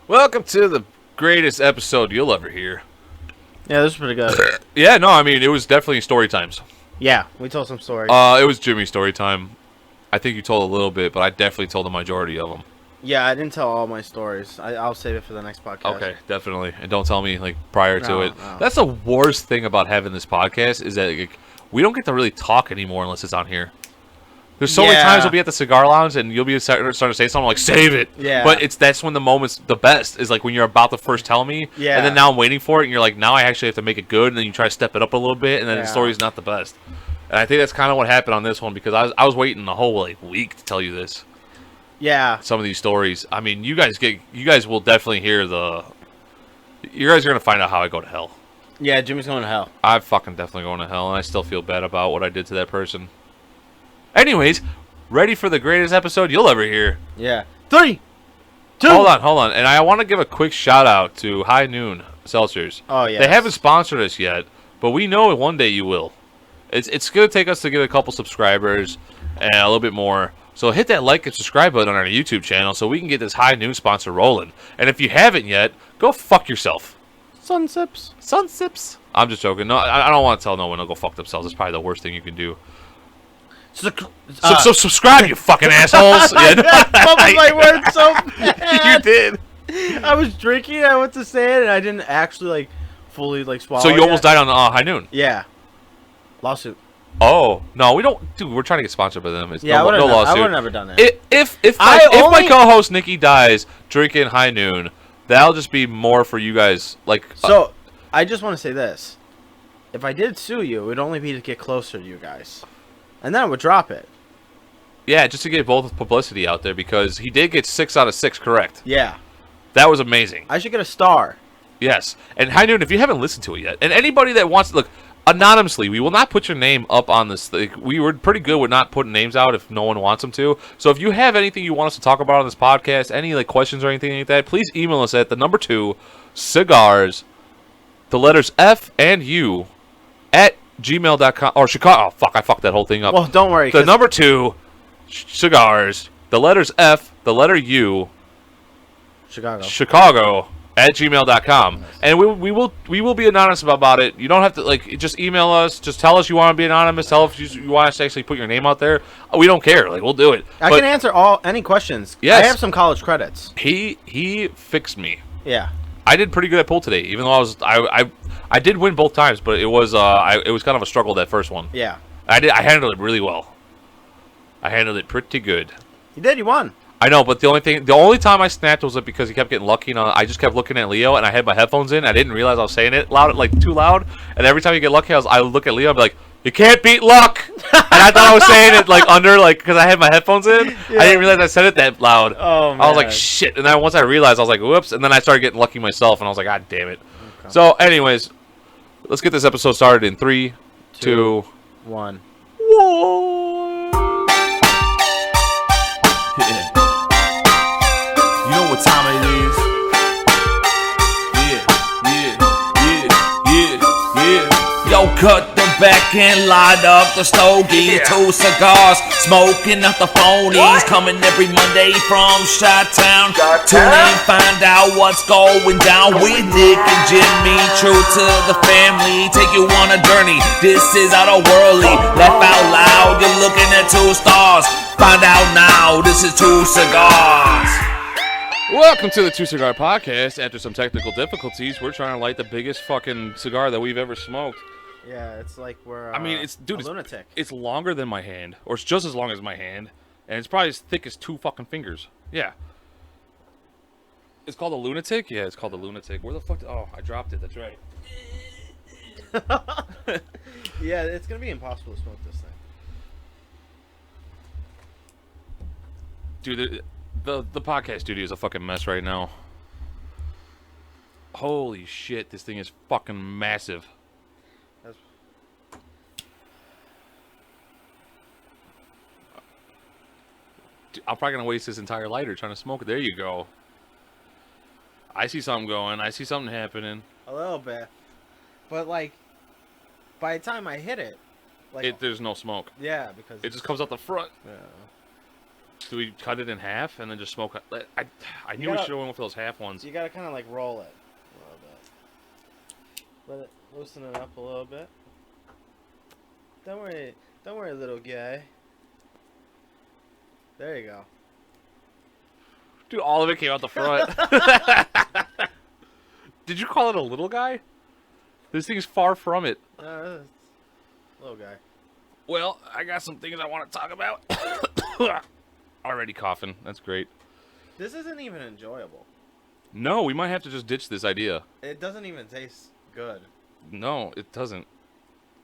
Welcome to the greatest episode you'll ever hear. Yeah, this is pretty good. Yeah, no, I mean, it was definitely story times. Yeah, we told some stories. It was Jimmy's story time. I think you told a little bit, but I definitely told the majority of them. Yeah, I didn't tell all my stories. I'll save it for the next podcast. Okay, definitely. And don't tell me, prior to it. No. That's the worst thing about having this podcast is that we don't get to really talk anymore unless it's on here. There's so many times we'll be at the cigar lounge and you'll be starting to say something like, save it. Yeah. But that's when the moment's the best, is when you're about to first tell me. Yeah. And then now I'm waiting for it and you're like, now I actually have to make it good. And then you try to step it up a little bit and then the story's not the best. And I think that's kind of what happened on this one, because I was waiting the whole week to tell you this. Yeah. Some of these stories. I mean, you guys will definitely hear you guys are going to find out how I go to hell. Yeah, Jimmy's going to hell. I'm fucking definitely going to hell, and I still feel bad about what I did to that person. Anyways, ready for the greatest episode you'll ever hear. Yeah. 3, 2. Hold on. And I want to give a quick shout out to High Noon Seltzers. Oh, yeah. They haven't sponsored us yet, but we know one day you will. It's going to take us to get a couple subscribers and a little bit more. So hit that like and subscribe button on our YouTube channel so we can get this High Noon sponsor rolling. And if you haven't yet, go fuck yourself. Sunsips. I'm just joking. No, I don't want to tell no one to go fuck themselves. It's probably the worst thing you can do. So subscribe, you fucking assholes. I my words so bad. You did. I was drinking, I went to say it, and I didn't actually, fully, swallow So you it almost died on High Noon? Yeah. Lawsuit. Oh, no, we don't. Dude, we're trying to get sponsored by them. It's no lawsuit. I would have never done that. If my co-host Nikki dies drinking High Noon, that'll just be more for you guys. So, I just want to say this. If I did sue you, it would only be to get closer to you guys. And then I would drop it. Yeah, just to get both publicity out there, because he did get 6 out of 6 correct. Yeah. That was amazing. I should get a star. Yes. And High Noon, if you haven't listened to it yet, and anybody that wants to look anonymously, we will not put your name up on this. We were pretty good with not putting names out if no one wants them to. So if you have anything you want us to talk about on this podcast, any questions or anything like that, please email us at the number 2 cigars, the letters F and U, at gmail.com or Chicago. Oh fuck! I fucked that whole thing up. Well, don't worry. The number 2 cigars, the letters F, the letter U, Chicago at gmail.com. Nice. And we will be anonymous about it. You don't have to just email us. Just tell us you want to be anonymous. Tell us you want us to actually put your name out there. We don't care. We'll do it. I can answer any questions. Yes. I have some college credits. He fixed me. Yeah. I did pretty good at pool today, even though I did win both times, but it was kind of a struggle, that first one. Yeah. I handled it really well. I handled it pretty good. You did. You won. I know, but the only time I snapped was because he kept getting lucky, and I just kept looking at Leo, and I had my headphones in. I didn't realize I was saying it too loud, and every time you get lucky, I would look at Leo and be like, "You can't beat luck," and I thought I was saying it because I had my headphones in. Yeah. I didn't realize I said it that loud. Oh man. I was like, "Shit!" And then once I realized, I was like, "Whoops!" And then I started getting lucky myself, and I was like, "God damn it!" Okay. So, anyways, let's get this episode started in 3, 2, 1. What time it is? Yeah. Yo, cut the back and light up the stogie. Yeah. 2 cigars, smoking out the phonies. Coming every Monday from Chi-Town. Tune in, find out what's going down with Nick and Jimmy. True to the family, take you on a journey. This is out-of-worldly, laugh out loud. You're looking at 2 stars. Find out now, this is 2 cigars. Welcome to the 2 Cigar Podcast. After some technical difficulties, we're trying to light the biggest fucking cigar that we've ever smoked. Yeah, it's like we're. It's lunatic. It's longer than my hand, or it's just as long as my hand, and it's probably as thick as 2 fucking fingers. Yeah. It's called a lunatic. Yeah, it's called a lunatic. Where the fuck? Oh, I dropped it. That's right. Yeah, it's gonna be impossible to smoke this thing. Dude, the podcast studio is a fucking mess right now. Holy shit, this thing is fucking massive. Dude, I'm probably gonna waste this entire lighter trying to smoke it. There you go. I see something going. I see something happening. A little bit. But by the time I hit it, there's no smoke. Yeah, because it just comes out the front. Yeah. Do we cut it in half and then just smoke? I knew we gotta- should have went with those half ones. You gotta kind of like roll it a little bit. Let it loosen it up a little bit. Don't worry, little guy. There you go. Dude, all of it came out the front. Did you call it a little guy? This thing's far from it. Little guy. Well, I got some things I want to talk about. Already coughing. That's great. This isn't even enjoyable. No, we might have to just ditch this idea. It doesn't even taste good. No, it doesn't.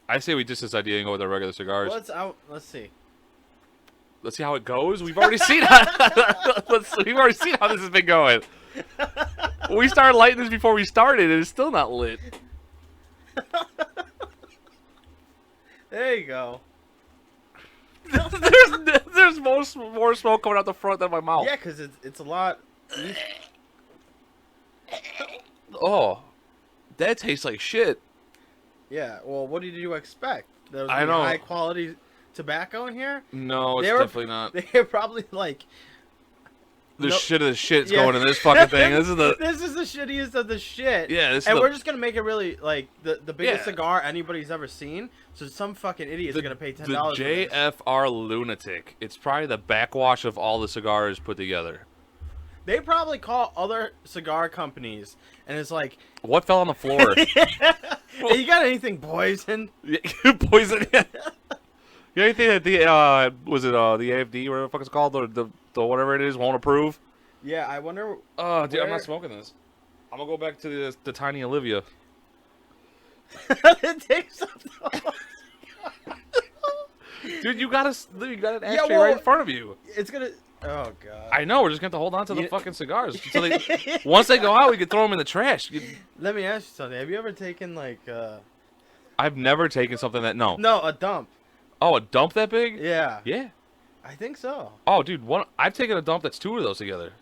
I say we ditch this idea and go with our regular cigars. Let's see. Let's see how it goes. We've already seen how we've already seen how this has been going. We started lighting this before we started, and it's still not lit. There you go. there's more smoke coming out the front than my mouth. Yeah, because it's a lot. Oh, that tastes like shit. Yeah. Well, what did you expect? There was I know. high quality tobacco in here. No, it's They were- definitely not. They're probably like. The No- shit of the shit's Yeah. going in this fucking thing. This is the This is the shittiest of the shit. yeah. This is And the, we're just gonna make it really like the biggest Yeah. cigar anybody's ever seen. So some fucking idiot's gonna pay $10. the JFR lunatic. It's probably the backwash of all the cigars put together. They probably call other cigar companies, and it's like, What fell on the floor? hey, you got anything poison? Poison. You know anything that the was it the AFD, whatever the fuck it's called, the whatever it is, won't approve? Yeah, I wonder. Oh, dude, I'm Where- not smoking this. I'm gonna go back to the tiny Olivia. It takes something. Dude, you got an Yeah, ashtray well- right in front of you. It's gonna. Oh god. I know. We're just gonna have to hold on to the You- fucking cigars until they. Once they go out, we can throw them in the trash. Let me ask you something. Have you ever taken like I've never taken something that no. no, a dump? Oh, a dump that big? Yeah. Yeah. I think so. Oh, dude, I've taken a dump that's two of those together.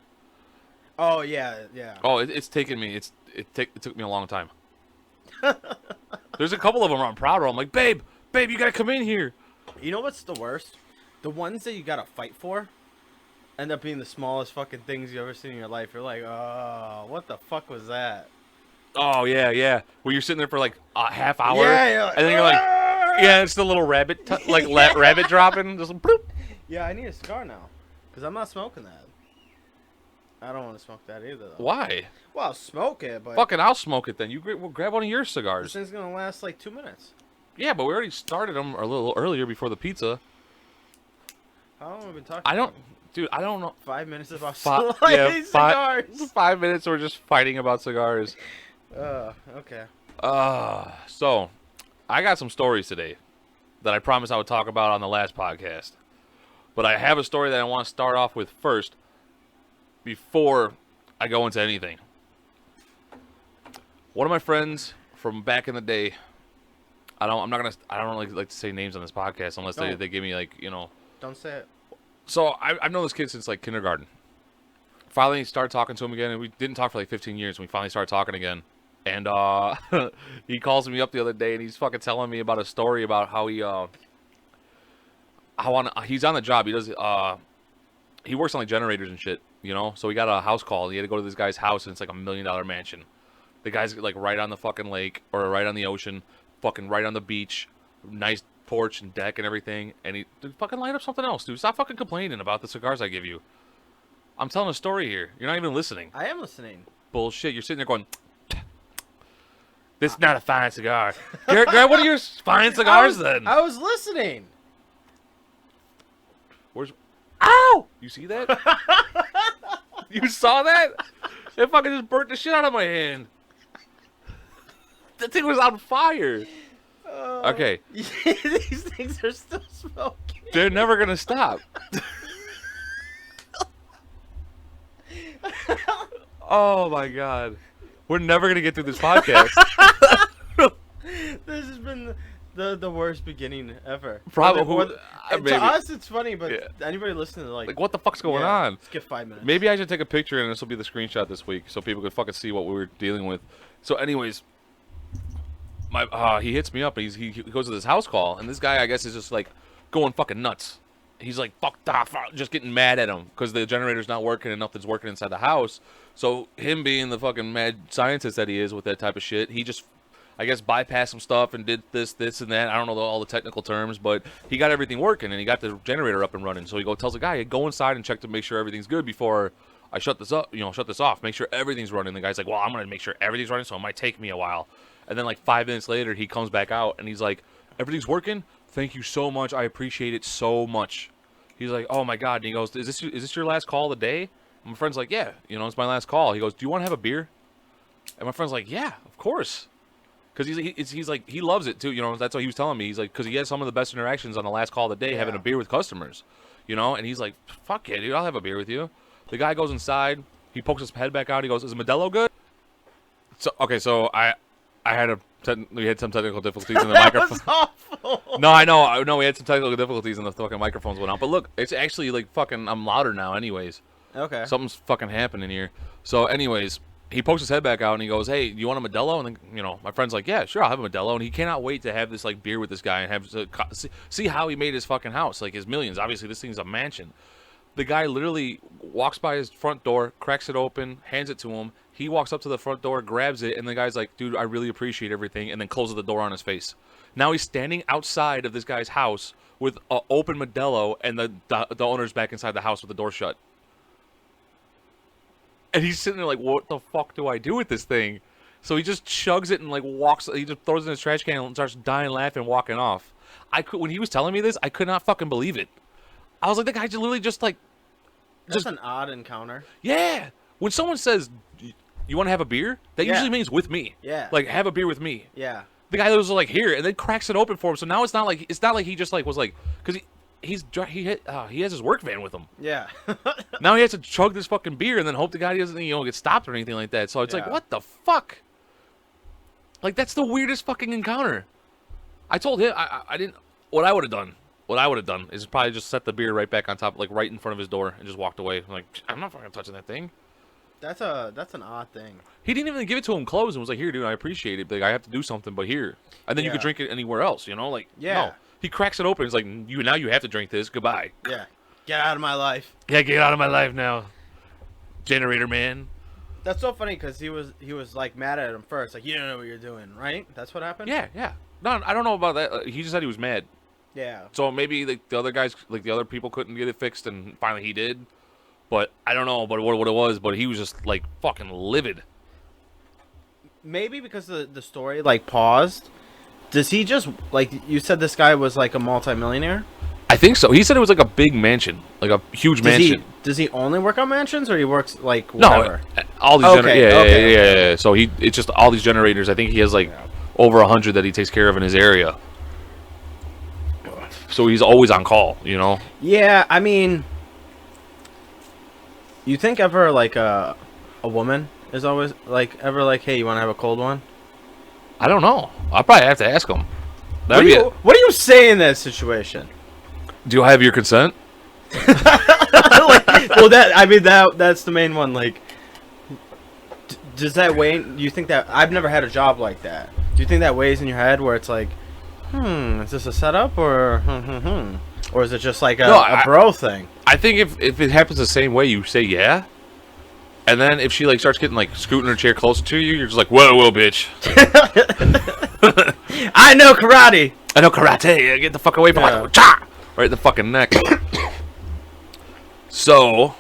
Oh yeah, yeah. Oh, it's taken me. It took me a long time. There's a couple of them I'm proud of. I'm like, babe, you gotta come in here. You know what's the worst? The ones that you gotta fight for end up being the smallest fucking things you ever seen in your life. You're like, oh, what the fuck was that? Oh yeah, yeah. Where you're sitting there for like a half hour, Yeah, you're like, and then you're like, yeah, it's the little rabbit, rabbit dropping, just bloop. Yeah, I need a cigar now, cause I'm not smoking that. I don't want to smoke that either. Though. Why? Well, I'll smoke it, but Fucking, I'll smoke it then. We'll grab one of your this cigars. thing's gonna last like 2 minutes. Yeah, but we already started them a little earlier before the pizza. How long have we been talking? I don't, dude. I don't know. 5 minutes about Yeah, sliding cigars. 5 minutes. We're just fighting about cigars. Okay. So I got some stories today that I promised I would talk about on the last podcast. But I have a story that I want to start off with first before I go into anything. One of my friends from back in the day, I don't really like to say names on this podcast unless No. they give me like, you know. Don't say it. So I've known this kid since like kindergarten. Finally started talking to him again, and we didn't talk for like 15 years, and we finally started talking again. And he calls me up the other day, and he's fucking telling me about a story about how he's on the job. He does he works on like generators and shit, you know. So he got a house call. He had to go to this guy's house, and it's like $1 million mansion. The guy's like right on the fucking lake or right on the ocean, fucking right on the beach, nice porch and deck and everything. And he fucking light up something else, dude. Stop fucking complaining about the cigars I give you. I'm telling a story here. You're not even listening. I am listening. Bullshit. You're sitting there going, this is not a fine cigar. Grab one of your fine cigars then. I was listening. Where's... Ow! You see that? You saw that? It fucking just burnt the shit out of my hand. That thing was on fire. Okay. These things are still smoking. They're never going to stop. Oh my god. We're never going to get through this podcast. This has been the worst beginning ever. Probably. Maybe. To us, it's funny, but Yeah. anybody listening to Like, what the fuck's going yeah, on? skip 5 minutes. Maybe I should take a picture and this will be the screenshot this week so people could fucking see what we were dealing with. So anyways, he hits me up and he goes to this house call, and this guy I guess is just like going fucking nuts. he's like, fuck, just getting mad at him because the generator's not working and nothing's working inside the house. So him being the fucking mad scientist that he is with that type of shit, he just, I guess, bypassed some stuff and did this, and that. I don't know all the technical terms, but he got everything working and he got the generator up and running. So he tells the guy, hey, go inside and check to make sure everything's good before I shut this up, shut this off. Make sure everything's running. The guy's like, well, I'm going to make sure everything's running, so it might take me a while. And then like 5 minutes later, he comes back out and he's like, everything's working? Thank you so much. I appreciate it so much. He's like, oh my God. And he goes, is this your last call of the day? And my friend's like, yeah, it's my last call. He goes, do you want to have a beer? And my friend's like, yeah, of course. Because he's like, he loves it too. That's what he was telling me. He's like, because he has some of the best interactions on the last call of the day, having a beer with customers, and he's like, fuck yeah, dude, I'll have a beer with you. The guy goes inside. He pokes his head back out. He goes, is Modelo good? So we had some technical difficulties in the microphone. That was awful. No, I know. We had some technical difficulties and the fucking microphones went out. But look, it's actually like fucking, I'm louder now anyways. Okay. Something's fucking happening here. So anyways, he pokes his head back out and he goes, hey, do you want a Modelo? And then, my friend's like, yeah, sure, I'll have a Modelo. And he cannot wait to have this like beer with this guy and see how he made his fucking house, like his millions. Obviously, this thing's a mansion. The guy literally walks by his front door, cracks it open, hands it to him. He walks up to the front door, grabs it, and the guy's like, dude, I really appreciate everything, and then closes the door on his face. Now he's standing outside of this guy's house with an open Modelo, and the owner's back inside the house with the door shut. And he's sitting there like, what the fuck do I do with this thing? So he just chugs it and like he just throws it in his trash can and starts dying laughing, walking off. When he was telling me this, I could not fucking believe it. I was like, the guy literally just like... That's an odd encounter. Yeah. When someone says, you want to have a beer? That usually means with me. Yeah. Like, have a beer with me. Yeah. The guy was like, here, and then cracks it open for him. So now it's not like he just like was like... Because he has his work van with him. Yeah. Now he has to chug this fucking beer and then hope the guy doesn't get stopped or anything like that. So it's like, what the fuck? Like, that's the weirdest fucking encounter. I told him I didn't... What I would have done is probably just set the beer right back on top, like right in front of his door, and just walked away. I'm like, I'm not fucking touching that thing. That's an odd thing. He didn't even give it to him closed and was like, here, dude, I appreciate it. But like, I have to do something, but here. And then you could drink it anywhere else, Like, no. He cracks it open. He's like, now you have to drink this. Goodbye. Yeah. Get out of my life. Yeah, get out of my life now. Generator man. That's so funny because he was like mad at him first. Like, you don't know what you're doing, right? That's what happened? Yeah. No, I don't know about that. He just said he was mad. Yeah. So maybe the other guys, like the other people couldn't get it fixed and finally he did. But I don't know what it was, but he was just like fucking livid. Maybe because the story like paused. Does he just, like, you said this guy was like a multimillionaire? I think so. He said it was like a big mansion, like a huge mansion. Does he only work on mansions, or he works like whatever? No, all these yeah. So it's just all these generators. I think he has like over 100 that he takes care of in his area. So he's always on call, Yeah, I mean, you think ever like a woman is always like hey, you want to have a cold one? I don't know. I'll probably have to ask him. What do you say in that situation? Do I have your consent? That's the main one. Like, does that weigh? Do you think that I've never had a job like that? Do you think that weighs in your head where it's like, is this a setup or or is it just like a bro thing? I think if it happens the same way, you say yeah. And then if she like starts getting like scooting her chair closer to you, you're just like, whoa, bitch. I know karate. Get the fuck away from my cha! Right in the fucking neck. So,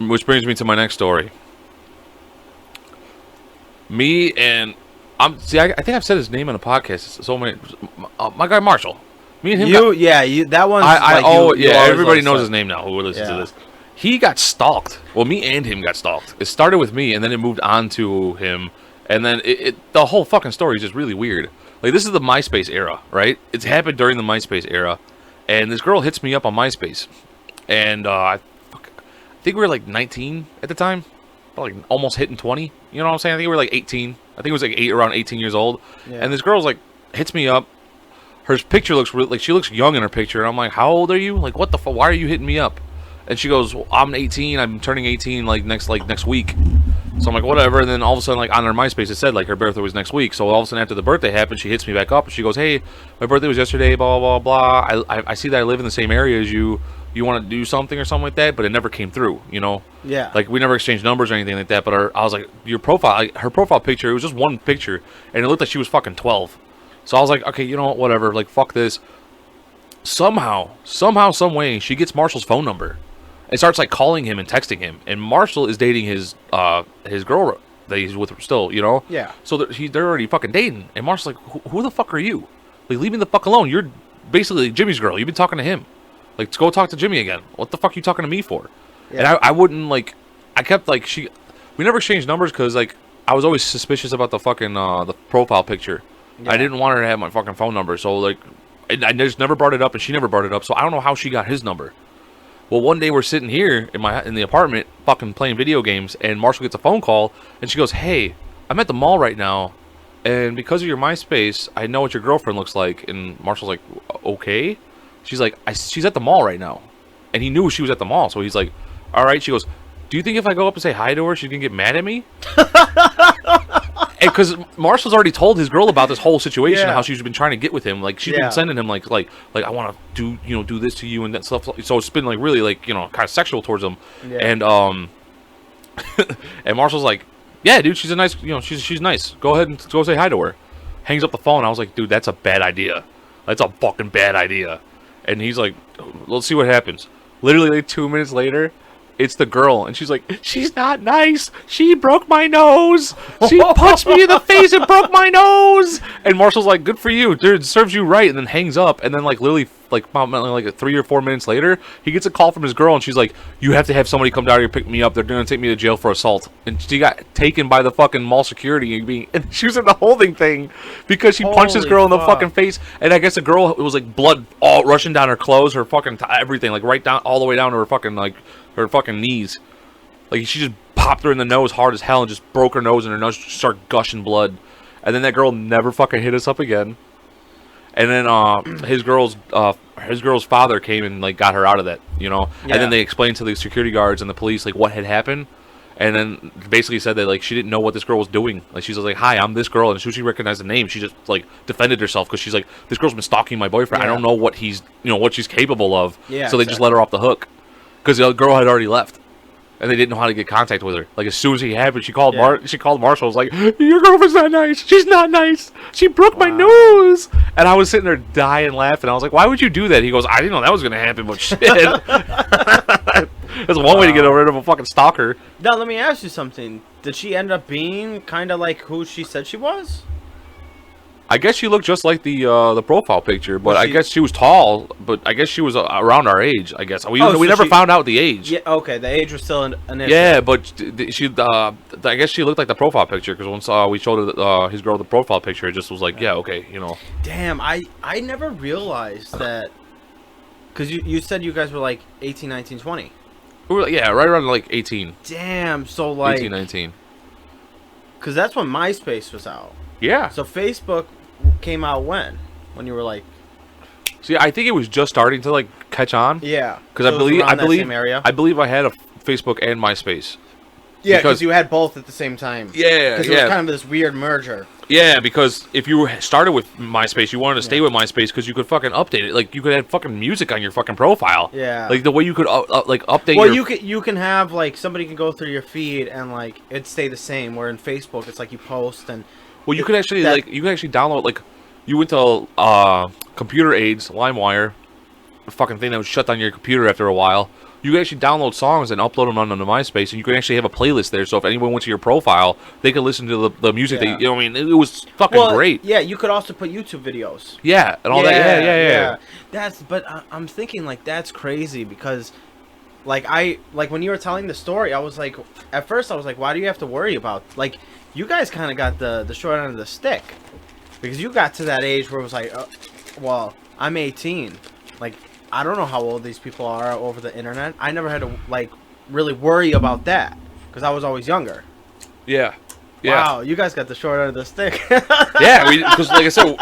which brings me to my next story. Me and I think I've said his name on the podcast. So many. My guy Marshall. Me and him. That one. Everybody knows his name now. Who listens to this? He got stalked. Well, me and him got stalked. It started with me, and then it moved on to him, and then the whole fucking story is just really weird. Like, this is the MySpace era, right? It's happened during the MySpace era, and this girl hits me up on MySpace, and I think we were like 19 at the time, like almost hitting 20. You know what I'm saying? I think we were like 18. I think it was like around 18 years old, and this girl's like hits me up. Her picture looks like she looks young in her picture, and I'm like, how old are you? Like, what the fuck? Why are you hitting me up? And she goes, well, I'm 18. I'm turning 18 next week. So I'm like, whatever. And then all of a sudden, like on her MySpace, it said like her birthday was next week. So all of a sudden, after the birthday happened, she hits me back up and she goes, hey, my birthday was yesterday. Blah blah blah. I see that I live in the same area as you. You want to do something or something like that? But it never came through. You know? Yeah. Like we never exchanged numbers or anything like that. But I was like, your profile, like, her profile picture, it was just one picture, and it looked like she was fucking 12. So I was like, okay, you know what? Whatever. Like fuck this. Somehow, some way, she gets Marshall's phone number and starts like calling him and texting him. And Marshall is dating his girl that he's with still, you know. Yeah. So they're already fucking dating. And Marshall's like, who the fuck are you? Like, leave me the fuck alone. You're basically Jimmy's girl. You've been talking to him. Like, go talk to Jimmy again. What the fuck are you talking to me for? Yeah. And I wouldn't like. I kept like we never exchanged numbers because like I was always suspicious about the fucking the profile picture. Yeah. I didn't want her to have my fucking phone number. So like. I just never brought it up, and she never brought it up, so I don't know how she got his number. Well, one day we're sitting here in the apartment, fucking playing video games, and Marshall gets a phone call, and she goes, hey, I'm at the mall right now, and because of your MySpace, I know what your girlfriend looks like. And Marshall's like, okay? She's like, she's at the mall right now. And he knew she was at the mall, so he's like, all right. She goes, do you think if I go up and say hi to her, she's going to get mad at me? Because Marshall's already told his girl about this whole situation, how she's been trying to get with him. Like she's been sending him like I want to do this to you and that stuff. So it's been like really like kind of sexual towards him. Yeah. And and Marshall's like, yeah, dude, she's a nice she's nice. Go ahead and go say hi to her. Hangs up the phone. I was like, dude, that's a bad idea. That's a fucking bad idea. And he's like, let's see what happens. Literally like 2 minutes later. It's the girl, and she's like, she's not nice. She broke my nose. She punched me in the face and broke my nose. And Marshall's like, good for you, dude. Serves you right. And then hangs up. And then like literally like 3 or 4 minutes later, he gets a call from his girl, and she's like, you have to have somebody come down here and pick me up. They're gonna take me to jail for assault. And she got taken by the fucking mall security, and she was in the holding thing because she punched this girl in the fucking face. And I guess the girl, it was like blood all rushing down her clothes, her fucking everything, like right down all the way down to her fucking her fucking knees. Like she just popped her in the nose hard as hell and just broke her nose, and her nose just started gushing blood. And then that girl never fucking hit us up again. And then his girl's father came and like got her out of that, Yeah. And then they explained to the security guards and the police like what had happened. And then basically said that like she didn't know what this girl was doing. Like she's like, "Hi, I'm this girl," and as soon as she recognized the name, she just like defended herself because she's like, "This girl's been stalking my boyfriend. I don't know what he's, what she's capable of." Yeah. So they just let her off the hook because the girl had already left, and they didn't know how to get contact with her. Like as soon as he happened, she called Marshall. Was like, "Your girlfriend's not nice. She's not nice. She broke my nose." And I was sitting there dying laughing. I was like, "Why would you do that?" He goes, "I didn't know that was gonna happen, but shit." That's one way to get rid of a fucking stalker. Now, let me ask you something. Did she end up being kind of like who she said she was? I guess she looked just like the profile picture, but I guess she was tall. But I guess she was around our age. I guess we never found out the age. Yeah, okay, the age was still an issue. Yeah, but she, I guess she looked like the profile picture because once we showed his girl the profile picture, it just was like, yeah, okay, Damn, I never realized that. Because you said you guys were like 18, 19, 20. We were, yeah, right around like 18. Damn, so like 18, 19. Because that's when MySpace was out. Yeah. So Facebook came out when you were like. See, I think it was just starting to like catch on. Yeah. Because so I believe I had a Facebook and MySpace. Yeah, because you had both at the same time. Yeah, because it was kind of this weird merger. Yeah, because if you started with MySpace, you wanted to stay with MySpace because you could fucking update it. Like you could have fucking music on your fucking profile. Yeah. Like the way you could like update. Well, you can have like somebody can go through your feed and like it stay the same. Where in Facebook, it's like you post and. Well, you could actually download like you went to Computer Aids, LimeWire, a fucking thing that would shut down your computer after a while. You can actually download songs and upload them onto MySpace, and you can actually have a playlist there. So if anyone went to your profile, they could listen to the music. Yeah. That, it was fucking great. Yeah, you could also put YouTube videos. Yeah, and all that. Yeah. But I'm thinking like that's crazy because, like when you were telling the story, I was like, at first I was like, why do you have to worry about like you guys kind of got the short end of the stick because you got to that age where it was like, well, I'm 18, like. I don't know how old these people are over the internet. I never had to like really worry about that because I was always younger. Yeah. Wow, you guys got the short end of the stick. Yeah, because like I said,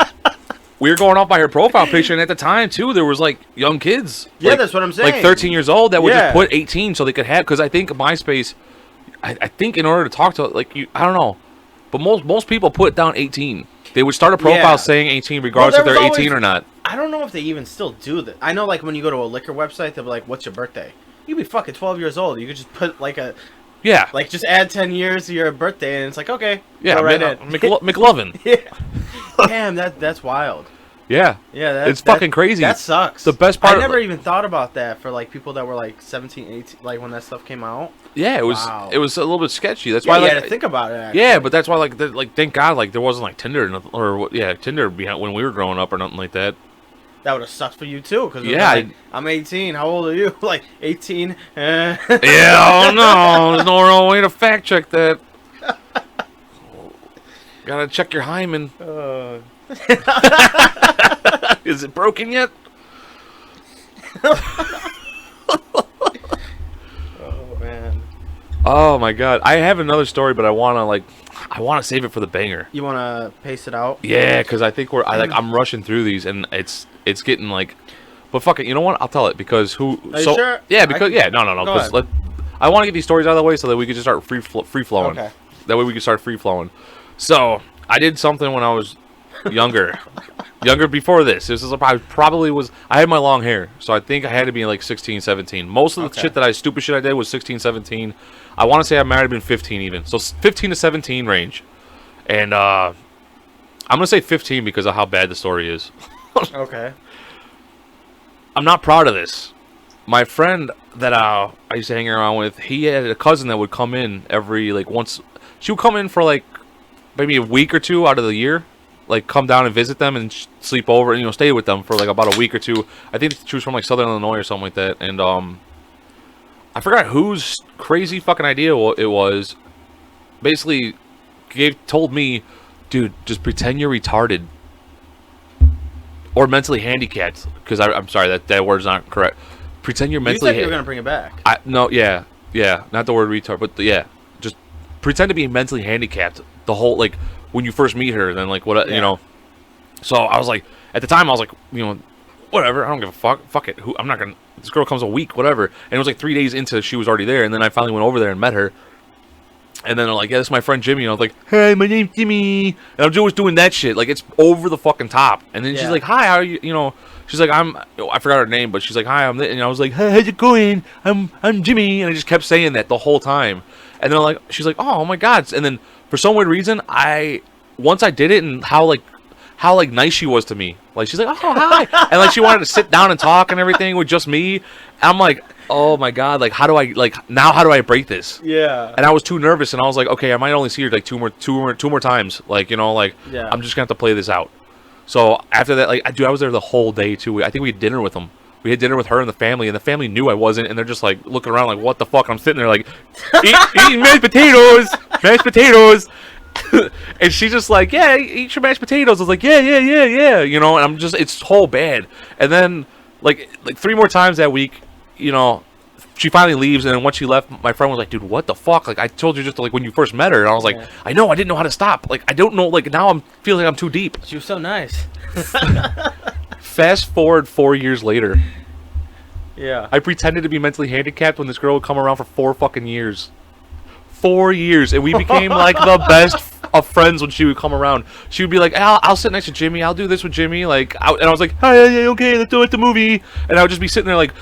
we were going off by her profile picture, and at the time too, there was like young kids. Yeah, like, that's what I'm saying. Like 13 years old that would Yeah. just put 18 so they could have. Because I think MySpace, I think in order to talk to like you, I don't know, but most people put down 18. They would start a profile Yeah. saying 18, regardless if there they're was 18 always- or not. I don't know if they even still do that. I know, like, when you go to a liquor website, they'll be like, what's your birthday? You'd be fucking 12 years old. You could just put, like, Yeah. like, just add 10 years to your birthday, and it's like, okay. Yeah, go right in. McLovin. Yeah. Damn, that's wild. Yeah. Yeah, that's It's fucking crazy. That sucks. The best part I of- never even thought about that for, like, people that were, like, 17, 18, like, when that stuff came out. Yeah, it was Wow. it was a little bit sketchy. That's Yeah, why you like had to think about it, actually. yeah, but that's why like thank God like there wasn't like Tinder or nothing, or yeah Tinder behind when we were growing up or nothing like that. That would have sucked for you, too, because Yeah, like, I'm 18. How old are you? Like, 18? Yeah, oh no, there's no real way to fact check that. Gotta check your hymen. Is it broken yet? Oh, man. Oh my God, I have another story, but I wanna save it for the banger. You want to pace it out? Yeah, because I think I'm rushing through these, and it's getting like, but fuck it, you know what? I'll tell it because who? Are you sure? Yeah, because no. Go 'cause ahead. I want to get these stories out of the way so that we can just start free flowing. Okay. That way we can start free flowing. So I did something when I was younger, before this. This is probably was I had my long hair, so I think I had to be like 16, 17. Most of the stupid shit I did was 16, 17. I want to say I might have been 15 even. So 15 to 17 range, and I'm gonna say 15 because of how bad the story is. Okay. I'm not proud of this. My friend that I used to hang around with, he had a cousin that would come in every like once. She would come in for like maybe a week or two out of the year, like come down and visit them and sleep over, and stay with them for like about a week or two. I think she was from like Southern Illinois or something like that, and I forgot whose crazy fucking idea it was. Basically, told me, dude, just pretend you're retarded or mentally handicapped. Because I'm sorry that word's not correct. Pretend you're You mentally. said you were going to bring it back. Not the word retard, but just pretend to be mentally handicapped. The whole like when you first meet her, then like what So I was like, at the time I was like, whatever, I don't give a fuck. Fuck it. I'm not gonna. This girl comes a week, whatever. And it was like 3 days into she was already there, and then I finally went over there and met her. And then they're like, yeah, this is my friend Jimmy. And I was like, hey, my name's Jimmy. And I'm always doing that shit. Like, it's over the fucking top. And then she's like, hi, how are you? She's like, I forgot her name, but she's like, hi, and I was like, hey, how's it going? I'm Jimmy. And I just kept saying that the whole time. And then she's like, oh my God. And then for some weird reason, once I did it and how nice she was to me. Like, she's like, oh, hi. And like, she wanted to sit down and talk and everything with just me. And I'm like, oh my God, like, how do I break this? Yeah. And I was too nervous, and I was like, okay, I might only see her like two more times. Like, Yeah. I'm just gonna have to play this out. So after that, like, I was there the whole day too. I think we had dinner with them. We had dinner with her and the family knew I wasn't, and they're just like looking around like, what the fuck? I'm sitting there like, eating mashed potatoes. And she's just like, yeah, eat your mashed potatoes. I was like, yeah. And I'm just, it's so bad. And then like 3 more times that week, she finally leaves, and then once she left, my friend was like, dude, what the fuck? Like, I told you just like when you first met her, and I was like, I know, I didn't know how to stop. Like, I don't know, like, now I'm feeling like I'm too deep. She was so nice. Fast forward 4 years later, Yeah. I pretended to be mentally handicapped when this girl would come around for 4 fucking years. 4 years, and we became like the best of friends when she would come around. She would be like, I'll sit next to Jimmy, I'll do this with Jimmy, like, and I was like, hey, okay, let's do it, the movie. And I would just be sitting there like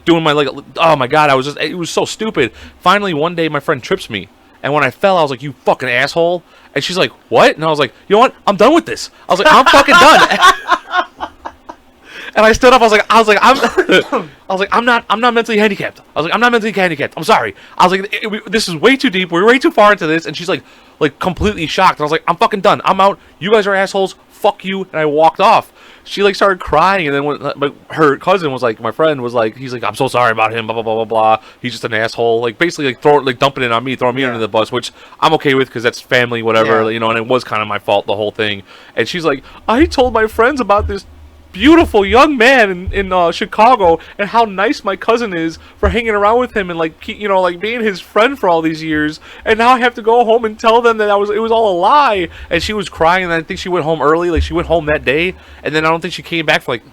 doing my, like, oh my God, it was so stupid. Finally, one day, my friend trips me, and when I fell, I was like, you fucking asshole. And she's like, what? And I was like, you know what? I'm done with this. I was like, I'm fucking done. And I stood up. I was like, I'm not mentally handicapped. I was like, I'm not mentally handicapped. I'm sorry. I was like, this is way too deep. We're way too far into this. And she's like completely shocked. And I was like, I'm fucking done. I'm out. You guys are assholes. Fuck you. And I walked off. She like started crying, and then when her cousin was like, my friend was like, he's like, I'm so sorry about him. Blah blah blah blah blah. He's just an asshole. Like basically dumping it on me, throwing me under the bus, which I'm okay with because that's family, whatever. And it was kind of my fault, the whole thing. And she's like, I told my friends about this beautiful young man in Chicago, and how nice my cousin is for hanging around with him and like like being his friend for all these years. And now I have to go home and tell them that it was all a lie. And she was crying, and I think she went home early. Like she went home that day, and then I don't think she came back for like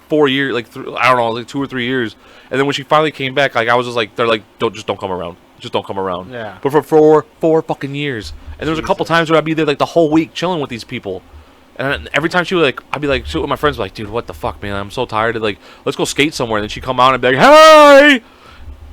4 years, like I don't know, like 2 or 3 years. And then when she finally came back, like I was just like, they're like, don't come around. Just don't come around. Yeah. But for four fucking years. And there was a couple times where I'd be there like the whole week chilling with these people. And every time she would like, I'd be like, shit with my friends, like, dude, what the fuck, man? I'm so tired. Like, let's go skate somewhere. And then she'd come out and be like, hey!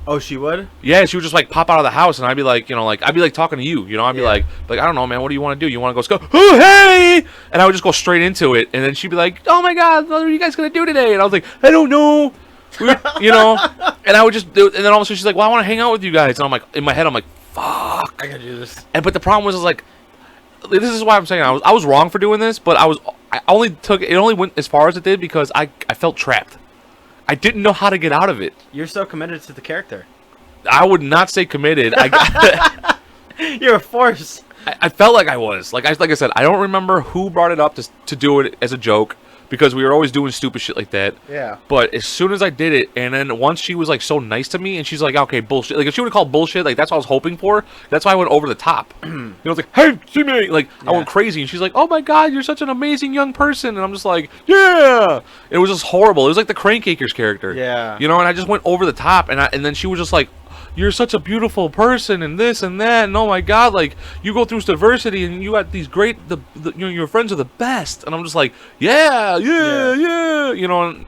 Oh, she would? Yeah, she would just like pop out of the house, and I'd be like, I'd be like talking to you, I'd be like, I don't know, man, what do you want to do? You want to go skate? Oh, hey! And I would just go straight into it, and then she'd be like, oh my god, what are you guys gonna do today? And I was like, I don't know. And I would just do it, and then all of a sudden she's like, well, I want to hang out with you guys, and I'm like, in my head, I'm like, fuck, I gotta do this. but the problem was like, this is why I'm saying I was wrong for doing this, but I only went as far as it did because I felt trapped. I didn't know how to get out of it. You're so committed to the character. I would not say committed. You're a force. I felt like I was. Like I said, I don't remember who brought it up to do it as a joke, because we were always doing stupid shit like that. Yeah. But as soon as I did it, and then once she was like so nice to me, and she's like, okay, bullshit. Like if she would have called bullshit, like that's what I was hoping for. That's why I went over the top. It's like, hey, see me. Like I went crazy, and she's like, oh my god, you're such an amazing young person, and I'm just like, yeah. It was just horrible. It was like the Crankakers character. Yeah. And I just went over the top, and then she was just like, you're such a beautiful person, and this and that, and oh my god, like you go through diversity, and you got these great, your friends are the best, and I'm just like, yeah, and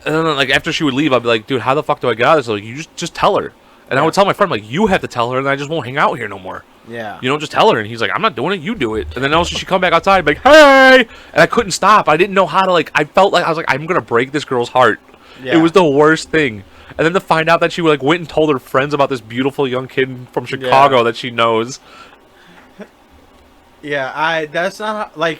then like after she would leave, I'd be like, dude, how the fuck do I get out of this? Like, you just tell her, and I would tell my friend, like, you have to tell her, and I just won't hang out here no more. Yeah. Just tell her, and he's like, I'm not doing it, you do it, and then also she'd come back outside, and be like, hey, and I couldn't stop. I didn't know how to I felt like I was like, I'm gonna break this girl's heart. Yeah. It was the worst thing. And then to find out that she went and told her friends about this beautiful young kid from Chicago that she knows. Yeah, that's not how,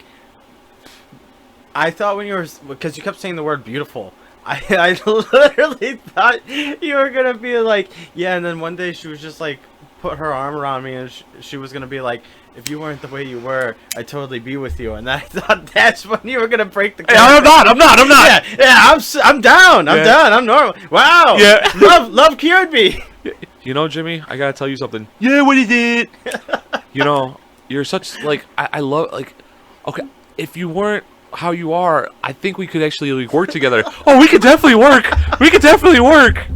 I thought when you were, because you kept saying the word beautiful, I literally thought you were gonna be like, yeah, and then one day she was just like, put her arm around me, and she was gonna be like, if you weren't the way you were, I'd totally be with you. And I thought that's when you were gonna break the. Hey, I'm not. Yeah, I'm down. I'm done. I'm normal. Wow. Yeah. Love cured me. Jimmy, I gotta tell you something. Yeah, what is it? You're such I love okay. If you weren't how you are, I think we could actually work together. Oh, we could definitely work. We could definitely work.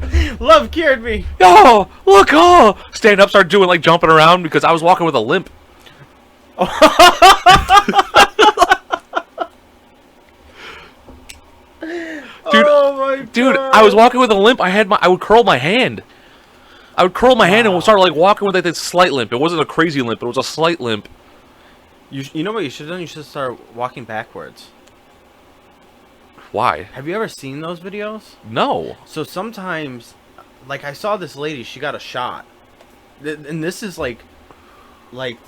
Love cured me. Oh, look! Oh, stand up, start doing jumping around because I was walking with a limp. Dude, I was walking with a limp. I would curl my hand. I would curl my hand and start walking with this slight limp. It wasn't a crazy limp, it was a slight limp. You know what you should have done? You should start walking backwards. Why? Have you ever seen those videos? No. So sometimes, I saw this lady, she got a shot. And this is the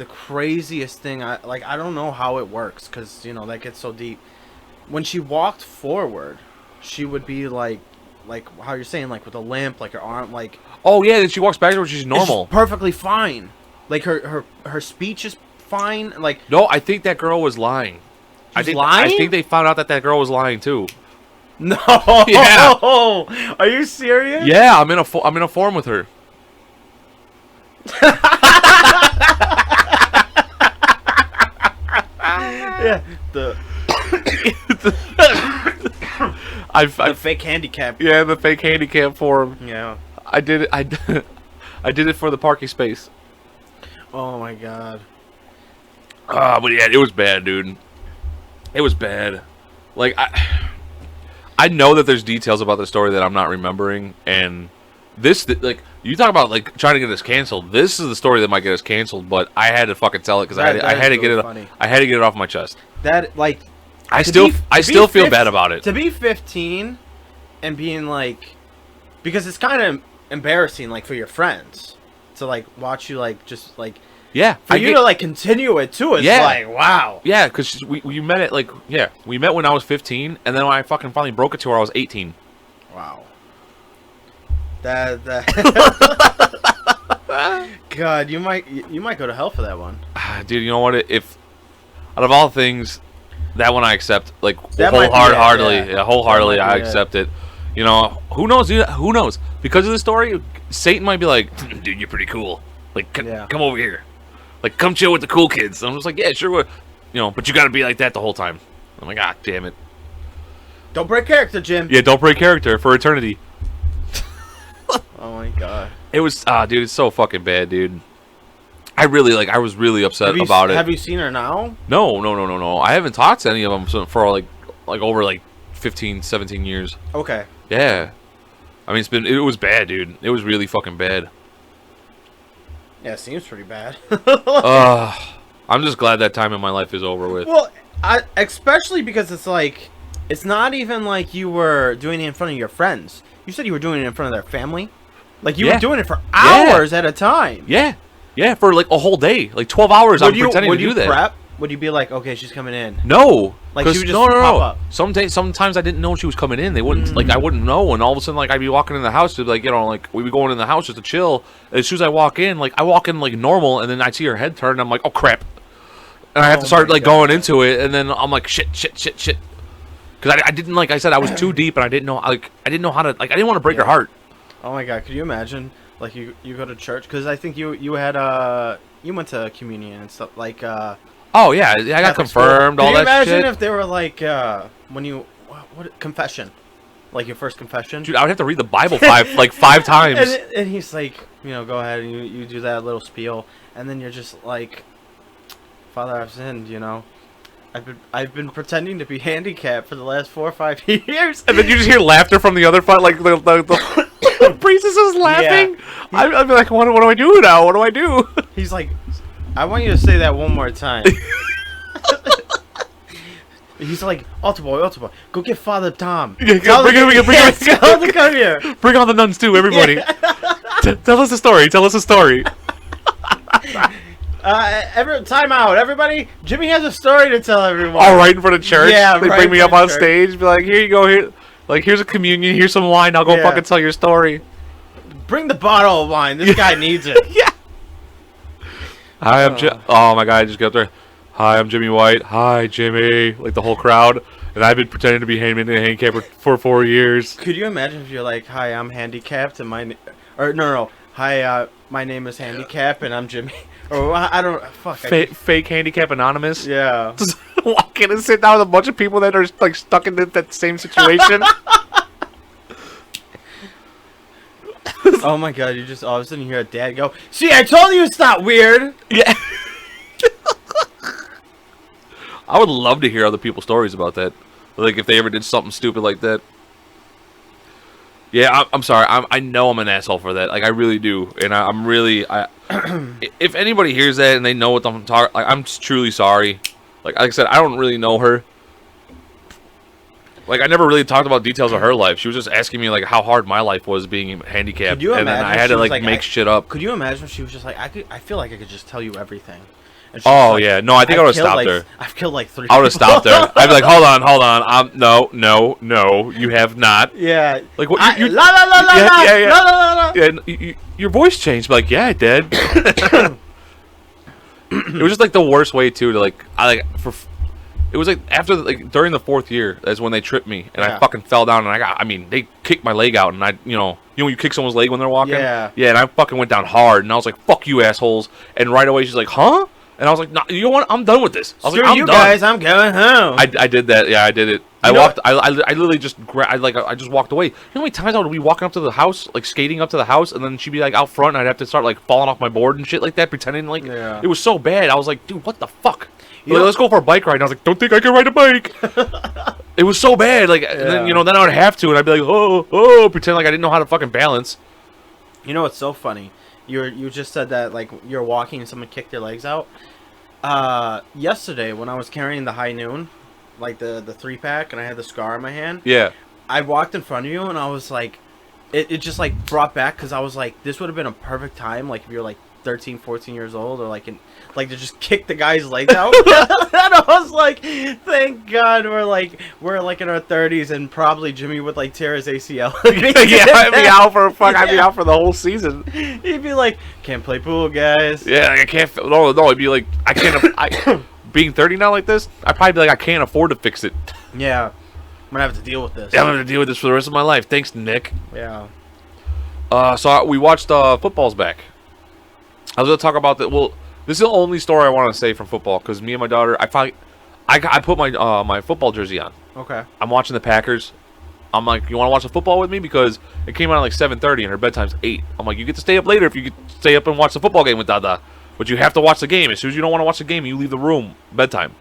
craziest thing. I don't know how it works, because, that gets so deep. When she walked forward, she would be like how you're saying, with a limp, her arm, Oh yeah, then she walks backwards, she's normal. It's perfectly fine. Her speech is fine. No, I think that girl was lying. I think they found out that girl was lying too. No. Yeah. Are you serious? Yeah, I'm in a forum with her. Yeah. The fake handicap. Yeah, the fake handicap forum. Yeah. I did it. I did it for the parking space. Oh my god. But yeah, it was bad, dude. It was bad. I know that there's details about the story that I'm not remembering, and this, you talk about trying to get us canceled. This is the story that might get us canceled, but I had to fucking tell it because I had to get it. Funny. I had to get it off my chest. That I still feel bad about it. To be 15 and being because it's kind of embarrassing for your friends to watch you yeah, for you to continue it too. It's wow. Yeah, because we met at we met when I was 15, and then when I fucking finally broke it to her, I was 18. Wow. That God, you might go to hell for that one. Dude, you know what? If out of all things, That one I accept, like, That might be it, wholeheartedly. yeah. Yeah, wholeheartedly, That might I be it. accept it. You know, who knows, dude? Who knows? Because of the story, Satan might be like, dude, you're pretty cool. Like, Yeah. come over here. Like, come chill with the cool kids. And I'm just like, yeah, sure. You know, but you got to be like that the whole time. I'm like, ah, damn it. Don't break character, Jim. Yeah, don't break character for eternity. Oh my god. It was, dude, it's so fucking bad, dude. I was really upset Have about it. Have you seen her now? No. I haven't talked to any of them for like over like 15, 17 years. Okay. Yeah. I mean, it was bad, dude. It was really fucking bad. Yeah, it seems pretty bad. I'm just glad that time in my life is over with. Well, especially because it's like, it's not even like you were doing it in front of your friends. You said you were doing it in front of their family. Like, you were doing it for hours at a time. Yeah, for like a whole day. Like 12 hours, I'm pretending to do that. Prep? Would you be like, okay, she's coming in? No. Like, she would just no. pop up. Sometimes I didn't know she was coming in. They wouldn't, like, I wouldn't know. And all of a sudden, like, I'd be walking in the house to, like, you know, like, we'd be going in the house just to chill. And as soon as I walk in, like, normal, and then I see her head turn, and I'm like, oh, crap. And I have to start, like, going into it, and then I'm like, shit. Because I didn't, like I said, I was too deep, and I didn't know how to, like, I didn't want to break her heart. Oh my god, could you imagine? Like, you go to church? Because I think you had, you went to communion and stuff, like, Oh, yeah, I got confirmed, all that shit. Can you imagine if they were like, when you, what confession? Like your first confession? Dude, I would have to read the Bible five times. And he's like, you know, go ahead and you do that little spiel, and then you're just like, Father, I've sinned, you know. I've been pretending to be handicapped for the last 4 or 5 years. And then you just hear laughter from the other front, like the priestess is laughing. Yeah. I'd be like, what do I do now? What do I do? He's like, I want you to say that one more time. He's like, altar boy, go get Father Tom. Yeah, bring him to come here. Bring on the nuns too, everybody. Tell us a story. Time out, everybody. Jimmy has a story to tell everyone. All right, in front of church. Yeah, they bring me up on stage. Be like, here you go. Here, like, here's a communion. Here's some wine. Now go fucking tell your story. Bring the bottle of wine. This guy needs it. Yeah. Hi, I'm oh my god, I just got there. Hi, I'm Jimmy White. Hi, Jimmy. Like the whole crowd. And I've been pretending to be handicapped for 4 years. Could you imagine if you're like, hi, I'm handicapped and no. Hi, my name is Handicap and I'm Jimmy. Or I don't fuck. Fake handicap anonymous. Yeah. Just walk in and sit down with a bunch of people that are like stuck in that same situation. Oh my god, you just all of a sudden hear a dad go, see, I told you it's not weird. Yeah. I would love to hear other people's stories about that. Like if they ever did something stupid like that. Yeah, I'm sorry. I know I'm an asshole for that. Like I really do, and I'm really. If anybody hears that and they know what I'm talking, like I'm truly sorry. Like I said, I don't really know her. Like I never really talked about details of her life. She was just asking me like how hard my life was being handicapped, and then I had to like make shit up. Could you imagine if she was just like, I feel like I could just tell you everything. Oh like, yeah, no, I think I would have stopped her. I've killed like 3. I would have stopped her. I'd be like, hold on. No, you have not. Yeah. Like what? La la la la la. Yeah. Your voice changed. Like yeah, it did. It was just like the worst way too to like it was like after like during the 4th year that's when they tripped me and I fucking fell down and they kicked my leg out and I you know when you kick someone's leg when they're walking and I fucking went down hard and I was like fuck you assholes and right away she's like huh and I was like no you know what I'm done with this I was Screw like I'm you done. Guys I'm going home. I did that I did it I literally just I just walked away. You know how many times I would be walking up to the house, like skating up to the house, and then she'd be like out front, and I'd have to start like falling off my board and shit like that, pretending like it was so bad. I was like, dude, what the fuck? Like, let's go for a bike ride. And I was like, don't think I can ride a bike. It was so bad. Like, and then then I would have to, and I'd be like, oh, pretend like I didn't know how to fucking balance. You know what's so funny? You just said that like you're walking and someone kicked their legs out. Yesterday when I was carrying the high noon. Like the 3-pack and I had the scar in my hand. Yeah. I walked in front of you and I was like, it just like brought back because I was like, this would have been a perfect time. Like if you're like 13, 14 years old or like to just kick the guy's legs out. And I was like, thank God we're like in our 30s and probably Jimmy would like tear his ACL. I'd be out for I'd be out for the whole season. He'd be like, can't play pool, guys. Yeah, like, I can't. No, it'd be like I can't. being 30 now like this, I'd probably be like, I can't afford to fix it. Yeah. I'm gonna have to deal with this. Yeah, I'm gonna deal with this for the rest of my life. Thanks, Nick. Yeah. So we watched football's back. I was gonna talk about that. Well, this is the only story I want to say from football because me and my daughter, I put my my football jersey on. Okay. I'm watching the Packers. I'm like, you want to watch the football with me? Because it came out at like 7:30 and her bedtime's 8. I'm like, you get to stay up later if you could stay up and watch the football game with Dada. But you have to watch the game. As soon as you don't want to watch the game, you leave the room. Bedtime.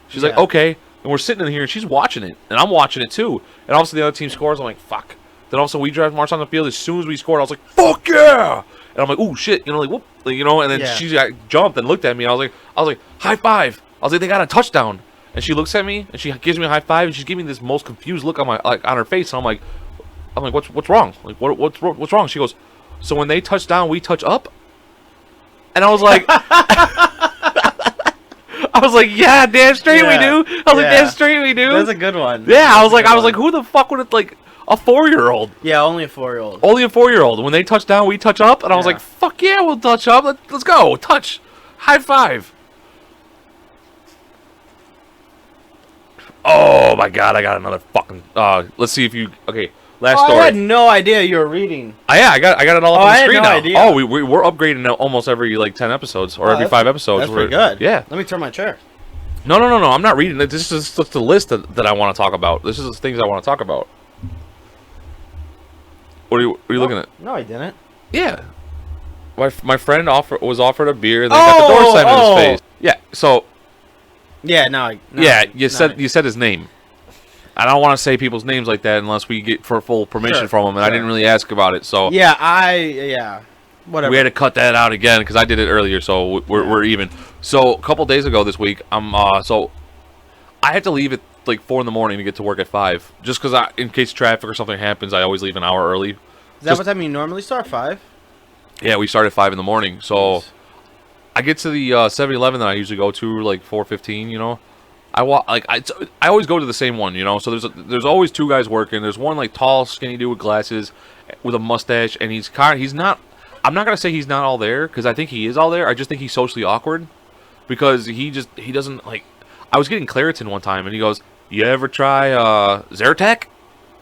She's like, okay. And we're sitting in here and she's watching it. And I'm watching it too. And all of a sudden the other team scores. I'm like, fuck. Then all of a sudden we march on the field. As soon as we scored, I was like, fuck yeah. And I'm like, ooh, shit. You know, like, whoop. Like, you know, and then she jumped and looked at me. And I was like, high five. I was like, they got a touchdown. And she looks at me and she gives me a high five and she's giving me this most confused look on on her face. And I'm like, what's wrong? Like, what's wrong? She goes, so when they touch down, we touch up. And I was like, yeah, damn straight we do. I was like, damn straight we do. That's a good one. Yeah, I was like, who the fuck would it like a 4-year-old? Yeah, only a 4-year-old. Only a 4-year-old. When they touch down, we touch up. And I was like, fuck yeah, we'll touch up. Let's go, touch, high five. Oh my god, I got another fucking. Let's see if you. Okay, last story. I had no idea you were reading. Yeah, I got it all up on the screen now. Idea. Oh, we're upgrading now almost every like 10 episodes or every 5 episodes. That's pretty good. Yeah. Let me turn my chair. No. I'm not reading it. This is just the list that I want to talk about. This is the things I want to talk about. What are you looking at? No, I didn't. Yeah. My friend was offered a beer. And they got the door slammed in his face. Yeah. So. Yeah. No. You said his name. I don't want to say people's names like that unless we get for full permission from them, and I didn't really ask about it. So whatever. We had to cut that out again because I did it earlier, so we're even. So a couple days ago this week, so I had to leave at like 4 in the morning to get to work at 5, just because in case traffic or something happens, I always leave an hour early. Is that what time you normally start? 5? Yeah, we start at 5 in the morning. So I get to the 7-Eleven that I usually go to like 4:15. You know. I always go to the same one, you know. So there's always 2 guys working. There's one like tall, skinny dude with glasses, with a mustache, and he's not. I'm not gonna say he's not all there because I think he is all there. I just think he's socially awkward because he doesn't like. I was getting Claritin one time, and he goes, "You ever try Zyrtec?"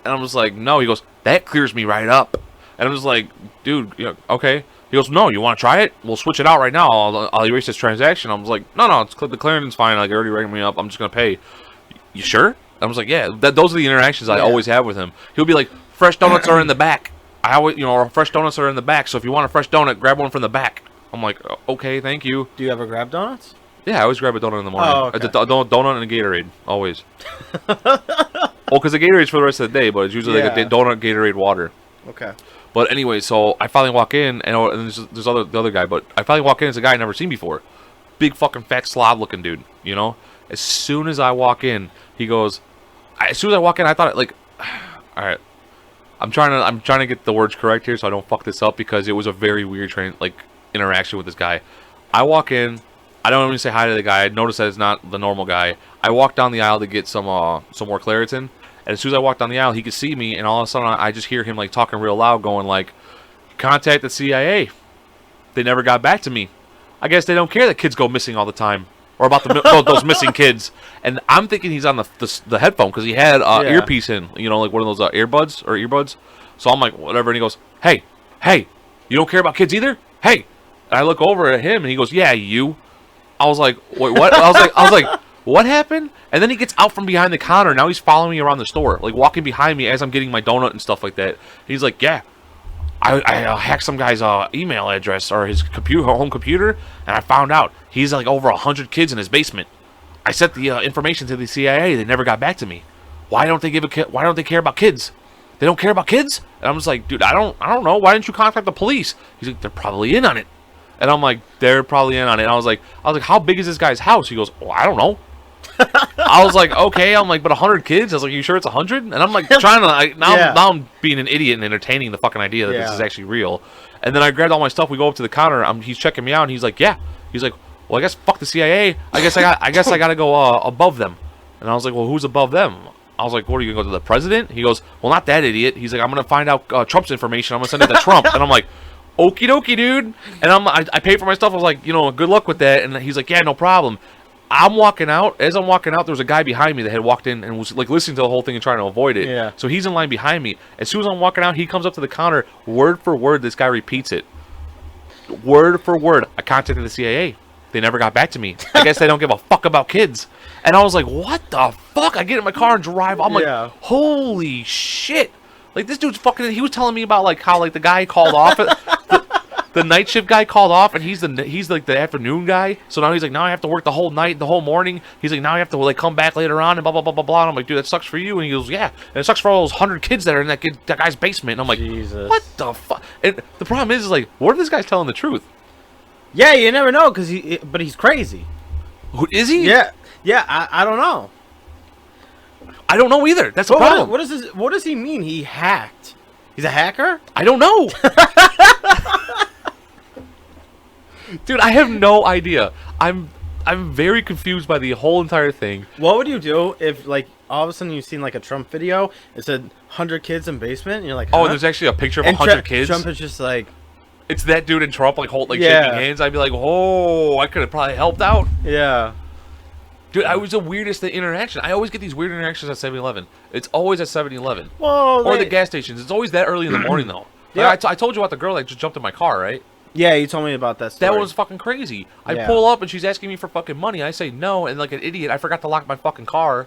And I'm just like, "No." He goes, "That clears me right up." And I'm just like, "Dude, okay." He goes, "No, you want to try it? We'll switch it out right now. I'll erase this transaction." I was like, "No, it's the Claritin's fine. Like, already rating me up. I'm just gonna pay." You sure? I was like, "Yeah." Those are the interactions I always have with him. He'll be like, "Fresh donuts are in the back." I always, fresh donuts are in the back. So if you want a fresh donut, grab one from the back. I'm like, "Okay, thank you." Do you ever grab donuts? Yeah, I always grab a donut in the morning. Oh, okay. A donut and a Gatorade, always. Well, because the Gatorade's for the rest of the day, but it's usually like a donut, Gatorade, water. Okay. But anyway, so I finally walk in, and there's the other guy, but I finally walk in, it's a guy I've never seen before. Big fucking fat slob looking dude, you know? As soon as I walk in, he goes, as soon as I walk in, I thought, like, all right, I'm trying to get the words correct here so I don't fuck this up because it was a very weird interaction with this guy. I walk in, I don't even say hi to the guy. I notice that it's not the normal guy. I walk down the aisle to get some more Claritin. And as soon as I walk down the aisle, he could see me, and all of a sudden I just hear him like talking real loud, going like, "Contact the CIA. They never got back to me. I guess they don't care that kids go missing all the time, or about those missing kids." And I'm thinking he's on the headphone because he had earpiece in, like one of those earbuds. So I'm like, whatever. And he goes, "Hey, you don't care about kids either? Hey!" And I look over at him, and he goes, "Yeah, you." I was like, "Wait, what?" I was like. What happened? And then he gets out from behind the counter. Now he's following me around the store, like walking behind me as I'm getting my donut and stuff like that. He's like, "Yeah, I hacked some guy's email address or his home computer, and I found out he's like over 100 kids in his basement. I sent the information to the CIA. They never got back to me. Why don't they care about kids? They don't care about kids?" And I'm just like, "Dude, I don't know. Why didn't you contact the police?" He's like, "They're probably in on it." And I'm like, "They're probably in on it." And I was like, "How big is this guy's house?" He goes, "Oh, I don't know." I was like, "Okay." I'm like, "But 100 kids?" I was like, "You sure it's 100?" And I'm like trying to now I'm being an idiot and entertaining the fucking idea that this is actually real. And then I grabbed all my stuff. We go up to the counter. He's checking me out, and he's like, "Yeah." He's like, "Well, I guess fuck the CIA. I guess I gotta go above them." And I was like, "Well, who's above them?" I was like, "What are you gonna go to the president?" He goes, "Well, not that idiot." He's like, "I'm gonna find out Trump's information. I'm gonna send it to Trump." And I'm like, "Okie dokie, dude." And I paid for my stuff. I was like, "Good luck with that." And he's like, "Yeah, no problem." I'm walking out. As I'm walking out, there was a guy behind me that had walked in and was like listening to the whole thing and trying to avoid it. Yeah. So he's in line behind me. As soon as I'm walking out, he comes up to the counter. Word for word, this guy repeats it. Word for word. I contacted the CIA. They never got back to me. I guess they don't give a fuck about kids. And I was like, what the fuck? I get in my car and drive. I'm like, holy shit. Like, this dude's fucking... He was telling me about, like, how, like, the guy called off... The night shift guy called off, and he's like the afternoon guy. So now he's like, now I have to work the whole night, the whole morning. He's like, now I have to like come back later on and blah blah blah blah blah. And I'm like, dude, that sucks for you. And he goes, yeah, and it sucks for all those 100 kids that are in that guy's basement. And I'm like, Jesus. What the fuck? And the problem is like, what if this guy's telling the truth? Yeah, you never know, but he's crazy. Who is he? Yeah, I don't know. I don't know either. That's the problem. What does he mean? He hacked. He's a hacker? I don't know. Dude, I have no idea. I'm very confused by the whole entire thing. What would you do if, like, all of a sudden you've seen, like, a Trump video, it said 100 kids in basement, and you're like, huh? Oh, and there's actually a picture of 100 kids? Trump is just like... It's that dude and Trump, like, shaking hands. I'd be like, oh, I could have probably helped out. Yeah. Dude, I was the weirdest interaction. I always get these weird interactions at 7-Eleven. It's always at 7-Eleven. Well, or the gas stations. It's always that early in the morning, though. Yeah. Like, I told you about the girl that just jumped in my car, right? Yeah, you told me about that story. That was fucking crazy. I pull up and she's asking me for fucking money. I say no, and like an idiot, I forgot to lock my fucking car.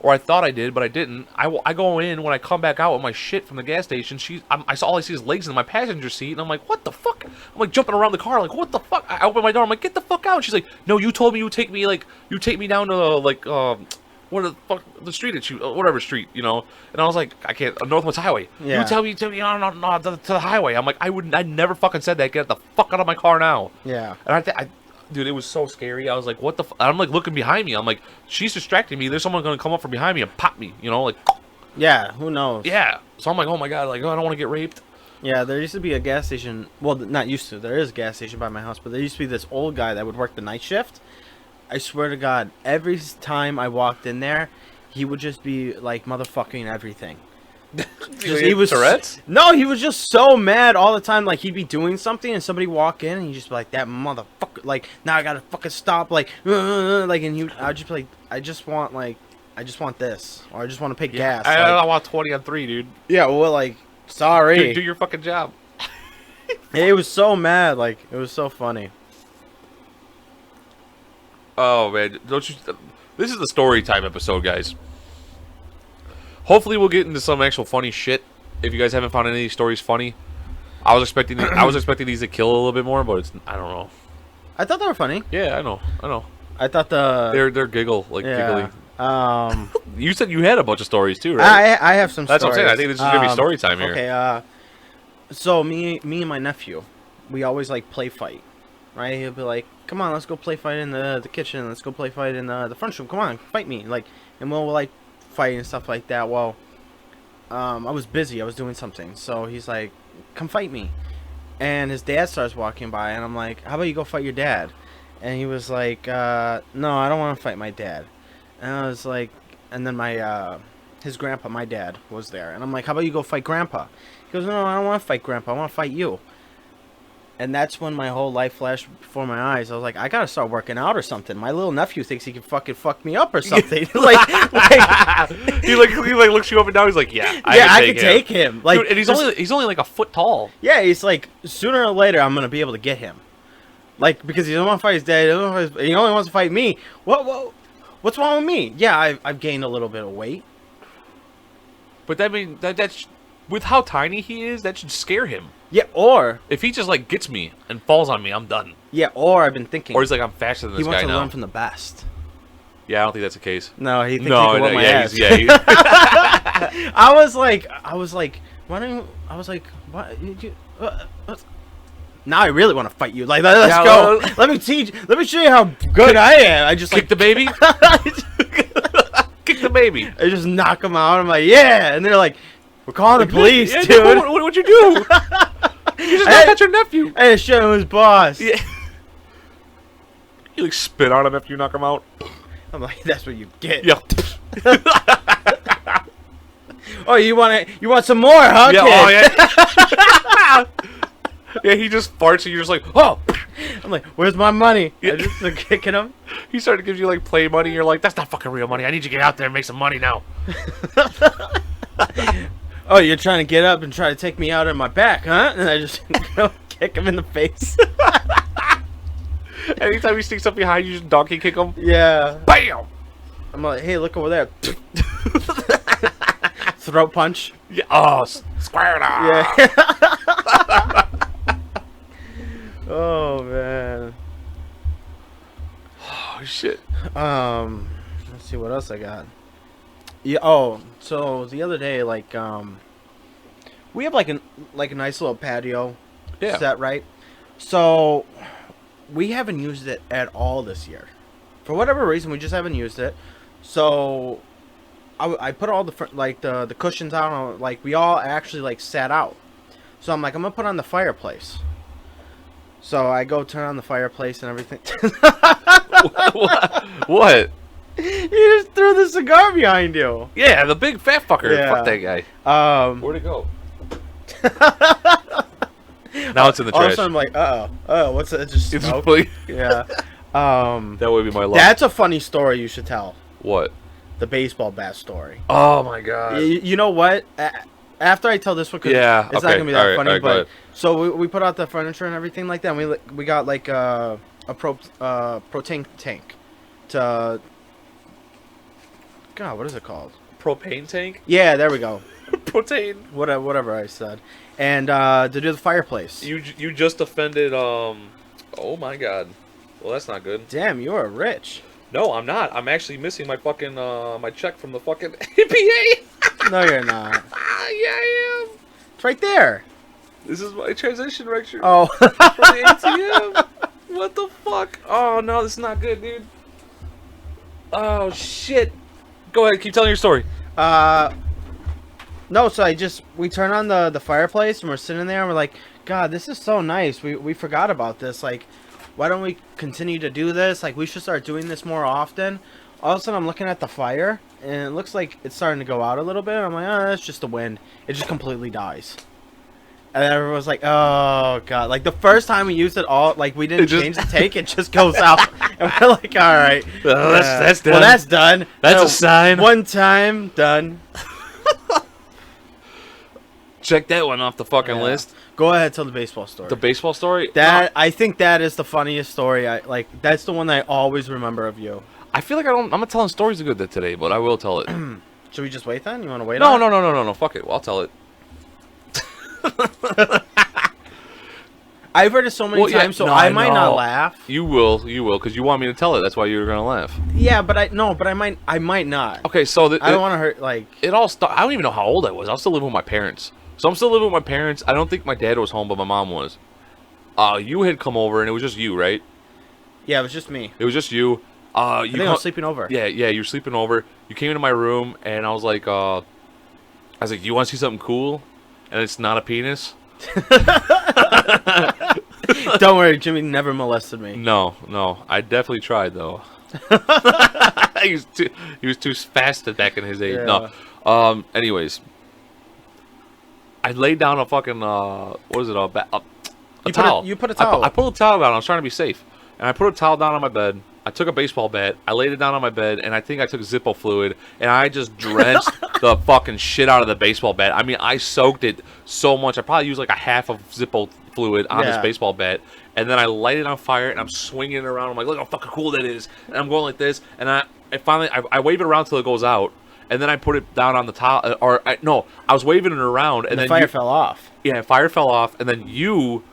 Or I thought I did, but I didn't. I go in. When I come back out with my shit from the gas station, all I see is legs in my passenger seat, and I'm like, what the fuck? I'm like jumping around the car, like, what the fuck? I open my door, I'm like, get the fuck out. And she's like, no, you told me you would take me down to what the fuck, the street at you, whatever street, you know. And I was like, I can't, Northwest Highway. Yeah. You tell me, no, to the highway. I'm like, I never fucking said that. Get the fuck out of my car now. Yeah. And dude, it was so scary. I was like, what the I'm like looking behind me. I'm like, she's distracting me. There's someone going to come up from behind me and pop me, you know, like. Yeah, who knows? Yeah. So I'm like, oh my God, like, oh, I don't want to get raped. Yeah, there used to be a gas station. Well, not used to. There is a gas station by my house, but there used to be this old guy that would work the night shift. I swear to God, every time I walked in there, he would just be like motherfucking everything. He was Tourette's? No, he was just so mad all the time. Like, he'd be doing something and somebody walk in and he'd just be like, that motherfucker, like, now I gotta fucking stop, like, and I'd just be like, I just want this, or I just want to pay gas. I want 20 on 3, dude. Yeah, well, like, sorry. Do your fucking job. It was so mad, like, it was so funny. Oh man, don't you? This is the story time episode, guys. Hopefully, we'll get into some actual funny shit. If you guys haven't found any of these stories funny, I was expecting these to kill a little bit more, but I don't know. I thought they were funny. Yeah, I know. I thought giggly. Giggly. You said you had a bunch of stories too, right? I have some. That's stories. what I'm saying. I think this is gonna be story time here. Okay. So me and my nephew, we always like play fight, right? He'll be like, "Come on, let's go play fight in the kitchen. Let's go play fight in the front room. Come on, fight me!" Like, and we'll like fight and stuff like that. Well, I was busy. I was doing something. So he's like, "Come fight me." And his dad starts walking by, and I'm like, "How about you go fight your dad?" And he was like, "No, I don't want to fight my dad." And I was like, and then his grandpa, my dad, was there, and I'm like, "How about you go fight Grandpa?" He goes, "No, I don't want to fight Grandpa. I want to fight you." And that's when my whole life flashed before my eyes. I was like, I gotta start working out or something. My little nephew thinks he can fucking fuck me up or something. he looks you up and down. He's like, yeah, I can take him. Like, dude, and he's only like a foot tall. Yeah, he's like, sooner or later I'm gonna be able to get him. Like, because he doesn't want to fight his dad. He only wants to fight me. What's wrong with me? Yeah, I've gained a little bit of weight. But that mean that's with how tiny he is, that should scare him. Yeah, or if he just like gets me and falls on me, I'm done. Yeah, or I've been thinking, or he's like, I'm faster than this guy now. He wants to learn from the best. Yeah, I don't think that's the case. No, he thinks he can whip my ass. I was like, why don't you? I was like, what? Now I really want to fight you. Like, let's go. Let me show you how good I am. I just kick the baby. Kick the baby. I just knock him out. I'm like, yeah, and they're like, we're calling the police, yeah, dude. What'd you do? You just knocked out your nephew. I just showed him his boss. Yeah. You like spit on him after you knock him out. I'm like, that's what you get. Yeah. Oh, you want some more, huh? Yeah. Oh, yeah. Yeah. He just farts and you're just like, oh. I'm like, where's my money? Yeah. I just start kicking him. He started to give you like play money. You're like, that's not fucking real money. I need you to get out there and make some money now. Oh, you're trying to get up and try to take me out on my back, huh? And I just kick him in the face. Anytime he sneaks up behind you, just donkey kick him. Yeah. Bam! I'm like, hey, look over there. Throat punch. Yeah. Oh, square it off. Yeah. Oh man. Oh shit. Let's see what else I got. Yeah. Oh, so the other day, like, we have like a nice little patio set, right? So we haven't used it at all this year. For whatever reason, we just haven't used it. So I put all the cushions out. Like, we all actually like sat out. So I'm like, I'm gonna put on the fireplace. So I go turn on the fireplace and everything. What? You just threw the cigar behind you. Yeah, the big fat fucker. Yeah. Fuck that guy. Where'd it go? Now it's in the All of a trash. sudden I'm like, what's that? Just It's smoke? funny. Yeah. That would be my luck. That's a funny story you should tell. What? The baseball bat story. Oh my god. You know what? After I tell this one, 'cause Yeah, it's not okay. gonna be that All right, funny. all right, go But ahead. so we put out the furniture and everything like that. And we got like a propane tank to. God, what is it called? Propane tank? Yeah, there we go. Protein. Whatever I said. And to do the fireplace. You just offended oh my god. Well, that's not good. Damn, you are rich. No, I'm not. I'm actually missing my fucking my check from the fucking EPA. No, you're not. Yeah, I am. It's right there. This is my transition record Oh. for the ATM. What the fuck? Oh no, this is not good, dude. Oh shit. Go ahead, keep telling your story. No, so we turn on the fireplace and we're sitting there and we're like, God, this is so nice. We forgot about this. Like, why don't we continue to do this? Like, we should start doing this more often. All of a sudden, I'm looking at the fire and it looks like it's starting to go out a little bit. I'm like, oh, that's just the wind. It just completely dies. And then everyone's like, oh, God. Like, the first time we used it all, like, we didn't change the tank. It just goes out. And we're like, all right. Well, that's done. Well, that's done. That's a sign. One time, done. Check that one off the fucking Yeah. list. Go ahead, tell the baseball story. The baseball story? I think that is the funniest story. That's the one that I always remember of you. I feel like I'm not telling stories good today, but I will tell it. Should we just wait then? You want to wait? No, on it? no. Fuck it. Well, I'll tell it. I've heard it so many times, so I might not laugh. You will, because you want me to tell it. That's why you were gonna laugh. Yeah, but I might not. Okay, so I don't want to hurt. Like, it all started. I don't even know how old I was. I was still living with my parents. So I'm still living with my parents. I don't think my dad was home, but my mom was. You had come over, and it was just you, right? yeah, it was just me. It was just you. I think I was sleeping over. Yeah, you were sleeping over. You came into my room, and I was like, you want to see something cool? And it's not a penis. Don't worry, Jimmy never molested me. No. I definitely tried though. he was too fast back in his age. Yeah. No. Anyways, I laid down a fucking what is it? A towel. You put a towel. I put a towel down. I was trying to be safe, and I put a towel down on my bed. I took a baseball bat. I laid it down on my bed, and I think I took Zippo fluid, and I just drenched the fucking shit out of the baseball bat. I mean, I soaked it so much. I probably used like a half of Zippo fluid on this baseball bat, and then I light it on fire, and I'm swinging it around. I'm like, look how fucking cool that is, and I'm going like this, and I finally wave it around till it goes out, and then I put it down on the towel, I was waving it around, and the then fire fell off. Yeah, fire fell off, and then you.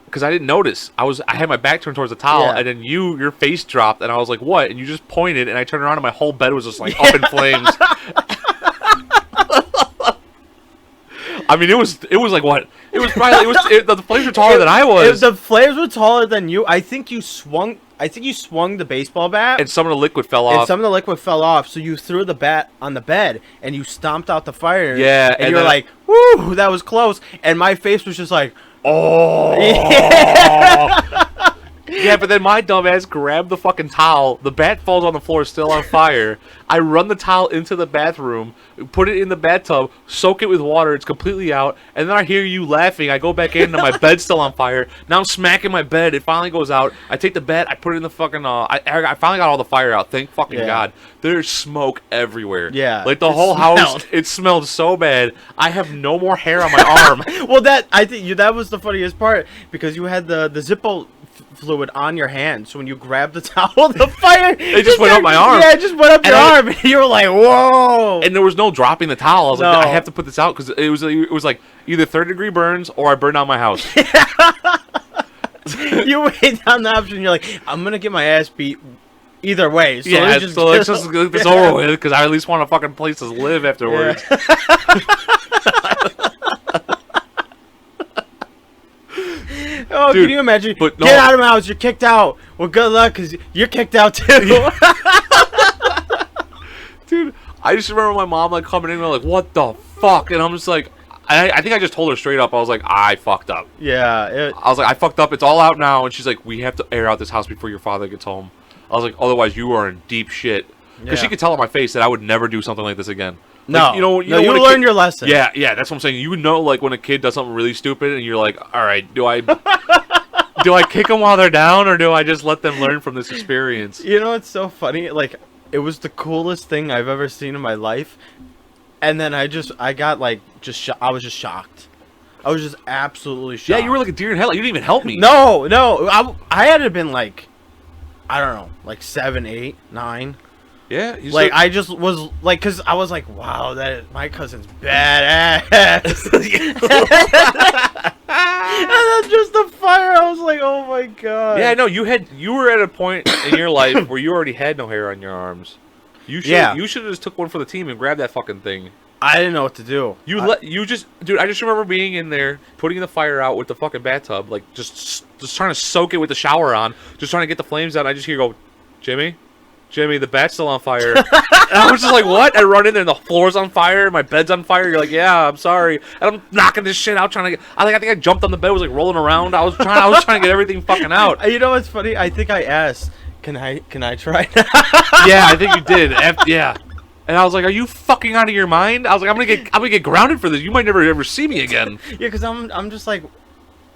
Because I didn't notice. I had my back turned towards the towel, and then your face dropped, and I was like, what? And you just pointed, and I turned around, and my whole bed was just, like, up in flames. I mean, it was like, what? It was probably, the flames were taller than I was. The flames were taller than you. I think you swung the baseball bat. And some of the liquid fell off. And some of the liquid fell off, so you threw the bat on the bed, and you stomped out the fire. Yeah. And you're like, woo, that was close. And my face was just like, oh. Yeah, but then my dumbass grabbed the fucking towel. The bat falls on the floor, still on fire. I run the towel into the bathroom, put it in the bathtub, soak it with water. It's completely out. And then I hear you laughing. I go back in, and my bed's still on fire. Now I'm smacking my bed. It finally goes out. I take the bat. I put it in the fucking. I finally got all the fire out. Thank fucking God. There's smoke everywhere. Yeah, like the whole house. It smelled so bad. I have no more hair on my arm. Well, I think that was the funniest part because you had the Zippo fluid on your hand, so when you grabbed the towel, the fire it just went up my arm. Yeah, it just went up your arm, and you were like, "Whoa!" And there was no dropping the towel. I was like, I have to put this out because it was like either 3rd-degree burns or I burned down my house. You weighed down the option. You're like, I'm gonna get my ass beat either way. So yeah, let's just get this over with because I at least want a fucking place to live afterwards. Yeah. Oh, dude, can you imagine? Get out of my house. You're kicked out. Well, good luck, because you're kicked out, too. Dude, I just remember my mom, like, coming in and like, what the fuck? And I'm just like, I think I just told her straight up. I was like, I fucked up. Yeah. I was like, I fucked up. It's all out now. And she's like, we have to air out this house before your father gets home. I was like, otherwise you are in deep shit. Because she could tell on my face that I would never do something like this again. Like, no, you learn your lesson. Yeah, that's what I'm saying. You know, like when a kid does something really stupid, and you're like, all right, do I kick them while they're down, or do I just let them learn from this experience? You know, it's so funny. Like, it was the coolest thing I've ever seen in my life, and then I got like I was just shocked. I was just absolutely shocked. Yeah, you were like a deer in hell. You didn't even help me. No, I had to have been like, I don't know, like 7, 8, 9. Yeah, like I just was like, cause I was like, wow, my cousin's badass. And then just the fire, I was like, oh my God. Yeah, no, you were at a point in your life where you already had no hair on your arms. You should have just took one for the team and grabbed that fucking thing. I didn't know what to do. Dude, I just remember being in there, putting the fire out with the fucking bathtub, like just trying to soak it with the shower on, just trying to get the flames out. And I just hear go, Jimmy, the bat's still on fire. And I was just like, what? I run in there and the floor's on fire, my bed's on fire. You're like, yeah, I'm sorry. And I'm knocking this shit out, trying to get. I think I jumped on the bed, was like rolling around. I was trying to get everything fucking out. You know what's funny? I think I asked, can I try now? Yeah, I think you did. Yeah. And I was like, "Are you fucking out of your mind?" I was like, "I'm gonna get grounded for this. You might never ever see me again." Yeah, because I'm just like,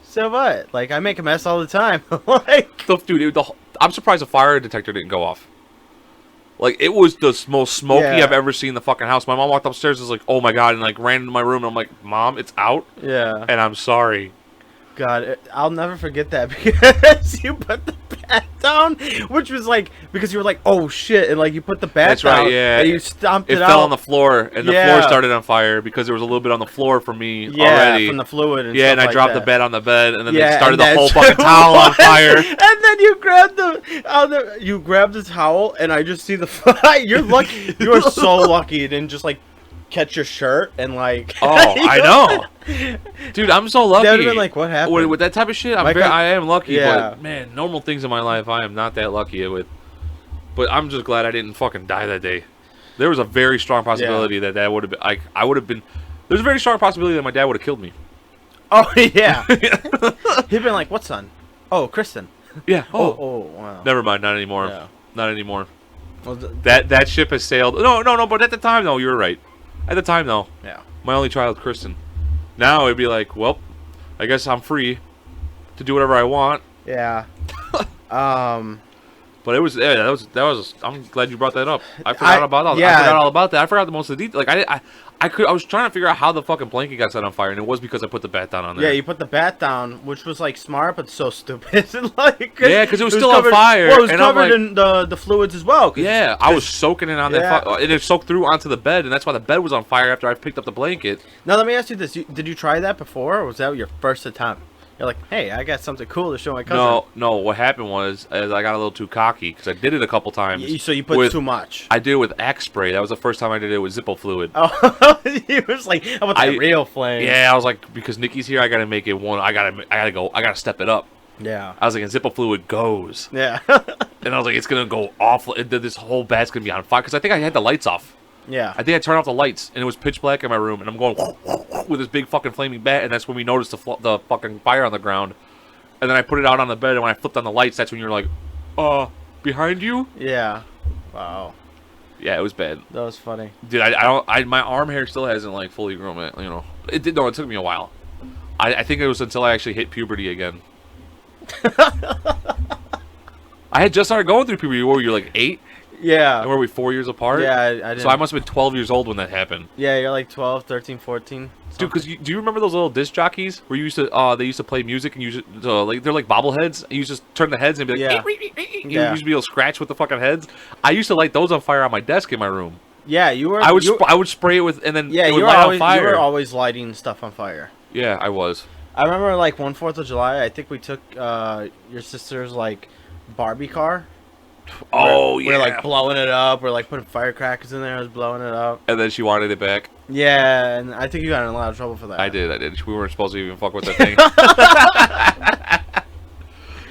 so what? Like, I make a mess all the time. Like, dude, I'm surprised the fire detector didn't go off. Like, it was the most smoky I've ever seen in the fucking house. My mom walked upstairs and was like, "Oh my God," and like ran into my room. And I'm like, "Mom, it's out." Yeah. And I'm sorry. God, I'll never forget that because you put the bat down, which was like, because you were like, oh shit, and like you put the bat down, right, yeah. and you stomped it out. It fell on the floor, and the floor started on fire because there was a little bit on the floor for me already. From the fluid and and I like dropped that. the bed on the bed, and then they started the whole fucking towel on fire. And then you grabbed the towel, and I just see the fire. You're lucky. You are so lucky you didn't just like catch your shirt and like. Oh, I know. Dude, I'm so lucky. That would have been like, what happened? With that type of shit, I am lucky. Yeah. But man, normal things in my life, I am not that lucky with. But I'm just glad I didn't fucking die that day. There was a very strong possibility that would have been. I would have been. There's a very strong possibility that my dad would have killed me. Oh yeah. He'd been like, "What son? Oh, Kristen." Yeah. Oh, wow. Never mind. Not anymore. Yeah. Not anymore. Well, that ship has sailed. No. But at the time, though, you were right. At the time, though. Yeah. My only child, Kristen. Now it'd be like, well, I guess I'm free to do whatever I want. Yeah. But it was that was. I'm glad you brought that up. I forgot about all. I forgot all about that. I forgot the most of the details. Like I was trying to figure out how the fucking blanket got set on fire, and it was because I put the bat down on there. Yeah, you put the bat down, which was like smart, but so stupid. Like, because it was still on fire. Well, it was covered in the fluids as well. Yeah, I was soaking it on that, and it soaked through onto the bed, and that's why the bed was on fire after I picked up the blanket. Now let me ask you this: did you try that before, or was that your first attempt? You're like, hey, I got something cool to show my cousin. No. What happened was, I got a little too cocky because I did it a couple times. So you put too much. I did it with Axe spray. That was the first time I did it with Zippo fluid. Oh, he was like, "I want that real flame." Yeah, I was like, because Nikki's here, I gotta make it one. I gotta step it up. Yeah. I was like, and Zippo fluid goes. Yeah. And I was like, it's gonna go awful. This whole bat's gonna be on fire because I think I had the lights off. Yeah. I think I turned off the lights, and it was pitch black in my room, and I'm going with this big fucking flaming bat, and that's when we noticed the fucking fire on the ground. and then I put it out on the bed, and when I flipped on the lights, that's when you were like, behind you? Yeah. Wow. Yeah, it was bad. That was funny. Dude, my arm hair still hasn't, like, fully grown yet, you know. It took me a while. I think it was until I actually hit puberty again. I had just started going through puberty. What were you, like 8? Yeah. And were we 4 years apart? Yeah, I didn't. So I must have been 12 years old when that happened. Yeah, you're like 12, 13, 14. Dude, because do you remember those little disc jockeys where you used to they used to play music and like they're like bobbleheads? And you just turn the heads and be like, you used to be able to scratch with the fucking heads. I used to light those on fire on my desk in my room. Yeah, you were. I would spray it with, and then yeah, it would you light on fire. You were always lighting stuff on fire. Yeah, I was. I remember like one 4th of July. I think we took your sister's like Barbie car. Oh yeah. We're like blowing it up. We're like putting firecrackers in there. I was blowing it up. And then she wanted it back. Yeah, and I think you got in a lot of trouble for that. I did. We weren't supposed to even fuck with that thing.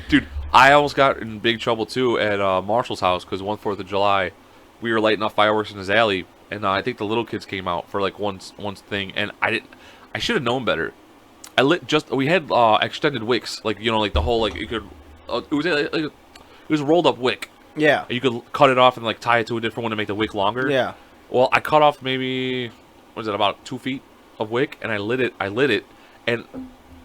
Dude, I almost got in big trouble too at Marshall's house because one 4th of July, we were lighting off fireworks in his alley, and I think the little kids came out for like one thing, and I should have known better. We had extended wicks, like, you know, like the whole, like, you could it was a rolled up wick. Yeah. You could cut it off and like tie it to a different one to make the wick longer. Yeah. Well, I cut off maybe, what is it, about 2 feet of wick, and I lit it, and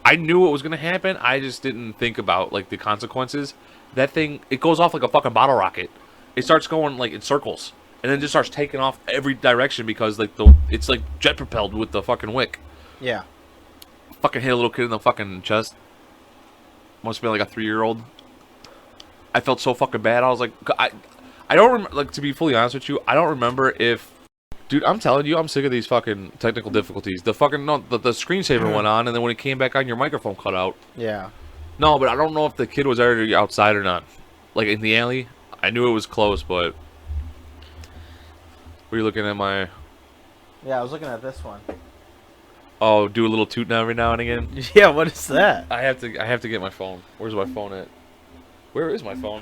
I knew what was gonna happen. I just didn't think about like the consequences. That thing, it goes off like a fucking bottle rocket. It starts going like in circles, and then just starts taking off every direction because like it's like jet propelled with the fucking wick. Yeah. Fucking hit a little kid in the fucking chest. Must have been like a 3-year-old. I felt so fucking bad. I was like, I don't remember, like, to be fully honest with you, I don't remember if, dude, I'm telling you, I'm sick of these fucking technical difficulties. The fucking, no, the screensaver went on, and then when it came back on, your microphone cut out. Yeah. No, but I don't know if the kid was already outside or not. Like, in the alley, I knew it was close, but, were you looking at my, Yeah, I was looking at this one. oh, do a little toot now every now and again? Yeah, what is that? I have to get my phone. Where's my phone at? Where is my phone?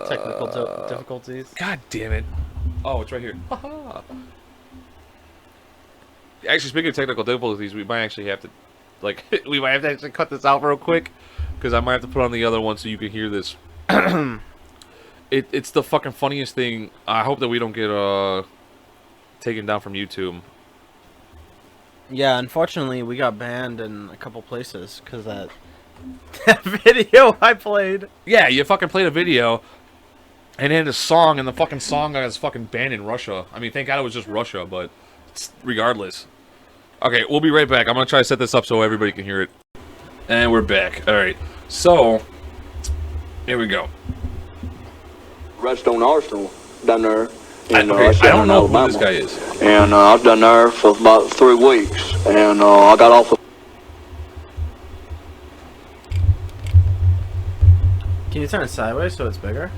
Technical difficulties. God damn it. Oh, it's right here. Actually, speaking of technical difficulties, we might actually have to, like, we might have to actually cut this out real quick, because I might have to put on the other one so you can hear this. It's the fucking funniest thing. I hope that we don't get taken down from YouTube. Yeah, unfortunately, we got banned in a couple places because that video I played. Yeah, you fucking played a video and had a song, and the fucking song got fucking banned in Russia. I mean, thank God it was just Russia, but regardless. Okay, we'll be right back. I'm going to try to set this up so everybody can hear it. And we're back. All right. So, here we go. Redstone Arsenal down there. I don't know who this guy is. And I've done there for about 3 weeks. And I got off. Can you turn it sideways so it's bigger?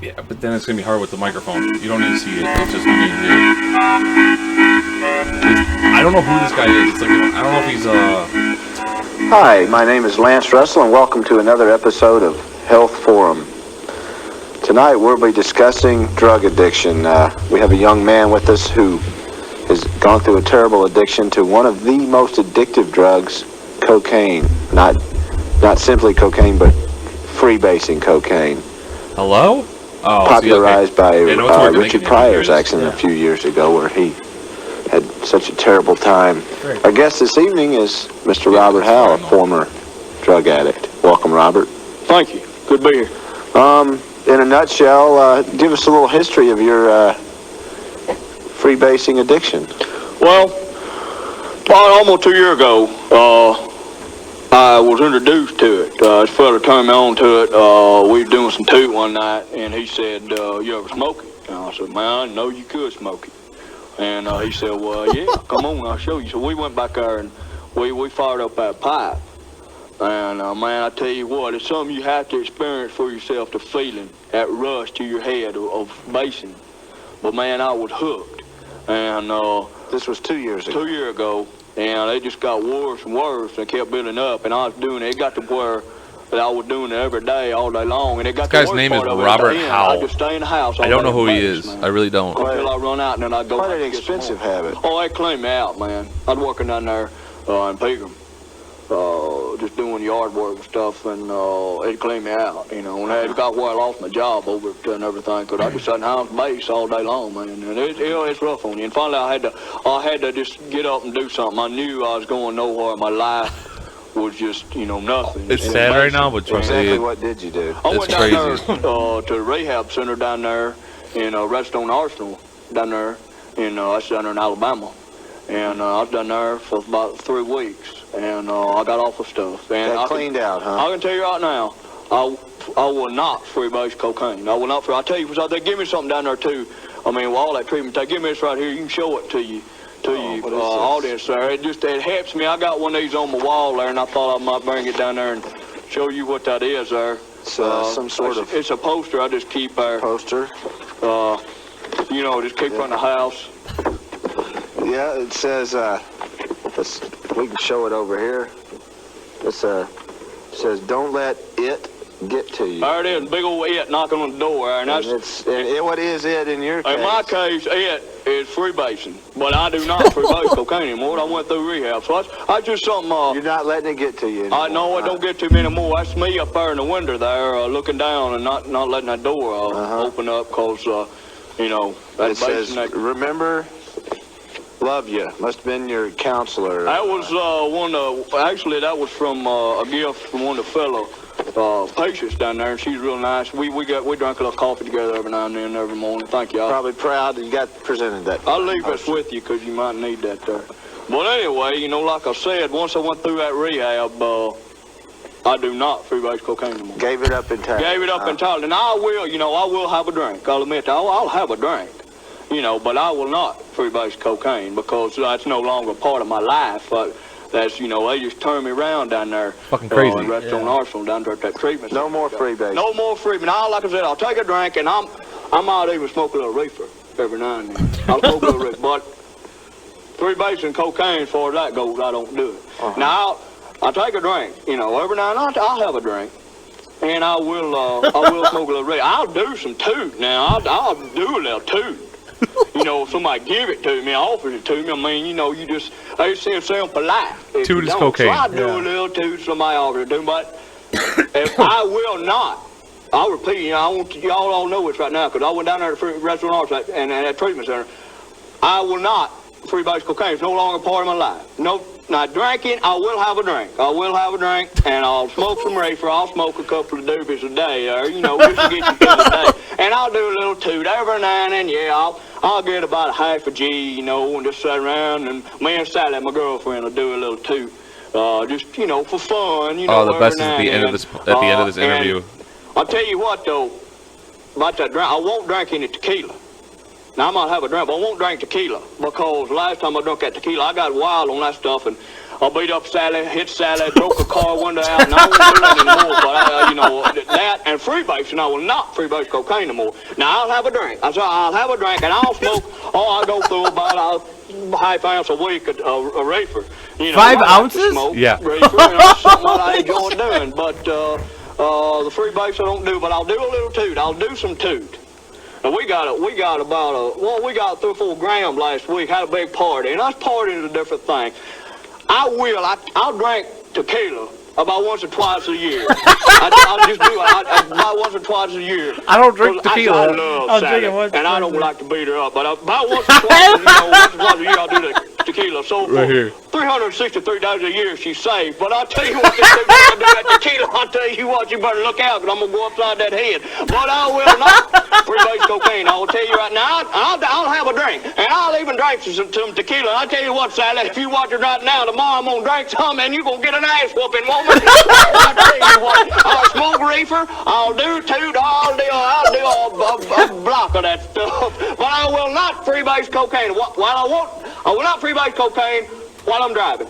Yeah, but then it's going to be hard with the microphone. You don't need to see it. It's just you need to hear it. I don't know who this guy is. It's like, I don't know if he's Hi, my name is Lance Russell, and welcome to another episode of Health Forum. Tonight we'll be discussing drug addiction. We have a young man with us who has gone through a terrible addiction to one of the most addictive drugs, cocaine. Not simply cocaine, but freebasing cocaine. Hello? Oh, Popularized by Richard Pryor's accent accident a few years ago, where he had such a terrible time. Our guest this evening is Mr. Robert Howell, a former drug addict. Welcome, Robert. Thank you. Good to be here. In a nutshell, give us a little history of your freebasing addiction. Well, about almost 2 years ago, I was introduced to it. This fella turned me on to it. We were doing some toot one night, and he said, you ever smoke it? And I said, man, I didn't know you could smoke it. And he said, well, yeah, come on, I'll show you. So we went back there, and we fired up that pipe. And, man, I tell you what, it's something you have to experience for yourself, the feeling, that rush to your head of basing. But, man, I was hooked. And This was 2 years ago. 2 years ago, and it just got worse and worse and kept building up. And I was doing it. It got to where that I was doing it every day, all day long. And it got This guy's the worst name is part of it, Robert at the end, Howell. I just stay in the house. I don't know who he base, is. man. I really don't. Until I run out, and then I go. Quite back an and get some expensive more. habit. Oh, they cleaned me out, man. I was working down there in Pegram. Just doing yard work and stuff, and it cleaned me out, you know. And it got where I lost my job over it and everything, because I just sat in house base all day long, man. And it's rough on you. And finally, I had to just get up and do something. I knew I was going nowhere. My life was just, you know, nothing. It's sad right now, but trust Exactly me, what did you do? I went it's down crazy. there to the rehab center down there in Redstone Arsenal, down there that's down there in Alabama. And I was down there for about 3 weeks, and I got off of stuff. And Got cleaned out, huh? I can tell you right now, I will not freebase cocaine. I will not. I'll tell you, they give me something down there too. I mean, with all that treatment, they give me this right here. You can show it to you, what is this? audience there. It helps me. I got one of these on my wall there, and I thought I might bring it down there and show you what that is there. It's some sort of It's a poster I just keep there. poster. Just keep in the house. Yeah, it says, we can show it over here. It says, don't let it get to you. There it is, big old it knocking on the door, and that's. What is it in your case? In my case, it is freebasing, but I do not freebase cocaine anymore. I went through rehab, so that's just something. You're not letting it get to you anymore. No, it don't get to me anymore. That's me up there in the window there, looking down and not letting that door open up, cause that It says, remember, love you. Must have been your counselor. That was actually that was from a gift from one of the fellow patients down there, and she's real nice. We drank a little coffee together every now and then, every morning. Thank you. Probably proud that you got presented that. I'll leave this with you because you might need that there. But anyway, like I said, once I went through that rehab, I do not freebase cocaine anymore. Gave it up entirely. Gave it up entirely. And I will have a drink. I'll admit that. I'll have a drink. But I will not freebase cocaine because that's no longer part of my life. But that's, they just turn me around down there. Fucking crazy. In Redstone Arsenal down there at that treatment. No more freebase. No more freebase. Now, like I said, I'll take a drink and I might even smoke a little reefer every now and then. I'll smoke a little reefer. But freebasing cocaine, as far as that goes, I don't do it. Now, I'll take a drink. Every now and then I'll have a drink. And I will smoke a little reefer. I'll do some toot now. I'll do a little toot. If somebody give it to me, offers it to me, I mean, I just seem polite. Toot is cocaine. So I do a little toot, somebody offers it to me, but if I will not, I'll repeat, I want y'all all know this right now, because I went down there to the restaurant arts and that treatment center. I will not freebase cocaine. It's no longer part of my life. No, not drinking, I will have a drink. I will have a drink, and I'll smoke some reefer. I'll smoke a couple of doobies a day, or, just to get you through the day. And I'll do a little toot every now and then, yeah, I'll get about a half a G, and just sit around, and me and Sally, my girlfriend, will do a little toot, just, for fun, the best is at the end of this interview. I'll tell you what, though, about that drink, I won't drink any tequila. Now, I might have a drink, but I won't drink tequila, because last time I drank that tequila, I got wild on that stuff, and I beat up Sally, hit Sally, broke a car window out, and I won't do that anymore. But, that and freebasing, I will not freebase cocaine anymore. Now, I'll have a drink. I'll have a drink, and I'll smoke, I go through about a half ounce a week of reefer. 5 ounces? Yeah. Reefer, something that I enjoy doing, but the freebase I don't do, but I'll do a little toot. I'll do some toot. And we got 3 or 4 grams last week, had a big party, and us partying is a different thing. I'll drink tequila about once or twice a year. I'll just do it about once or twice a year. I don't drink tequila. I love Sally, and I don't like to beat her up, but about once or twice a year, I'll do the tequila. So right here. 363 days a year, she's safe. But I'll tell you what, this dude gonna do that tequila. I'll tell you what, you better look out, because I'm gonna go upside that head. But I will not freebase cocaine. I will tell you right now, I'll have a drink, and I'll even drink some tequila. I'll tell you what, Sally, if you watch it right now, tomorrow I'm gonna drink some, and you're gonna get an ass whooping, woman. I'll tell you what, I'll smoke reefer, I'll do toot, I'll do a block of that stuff. But I will not freebase cocaine. I will not freebase cocaine while I'm driving.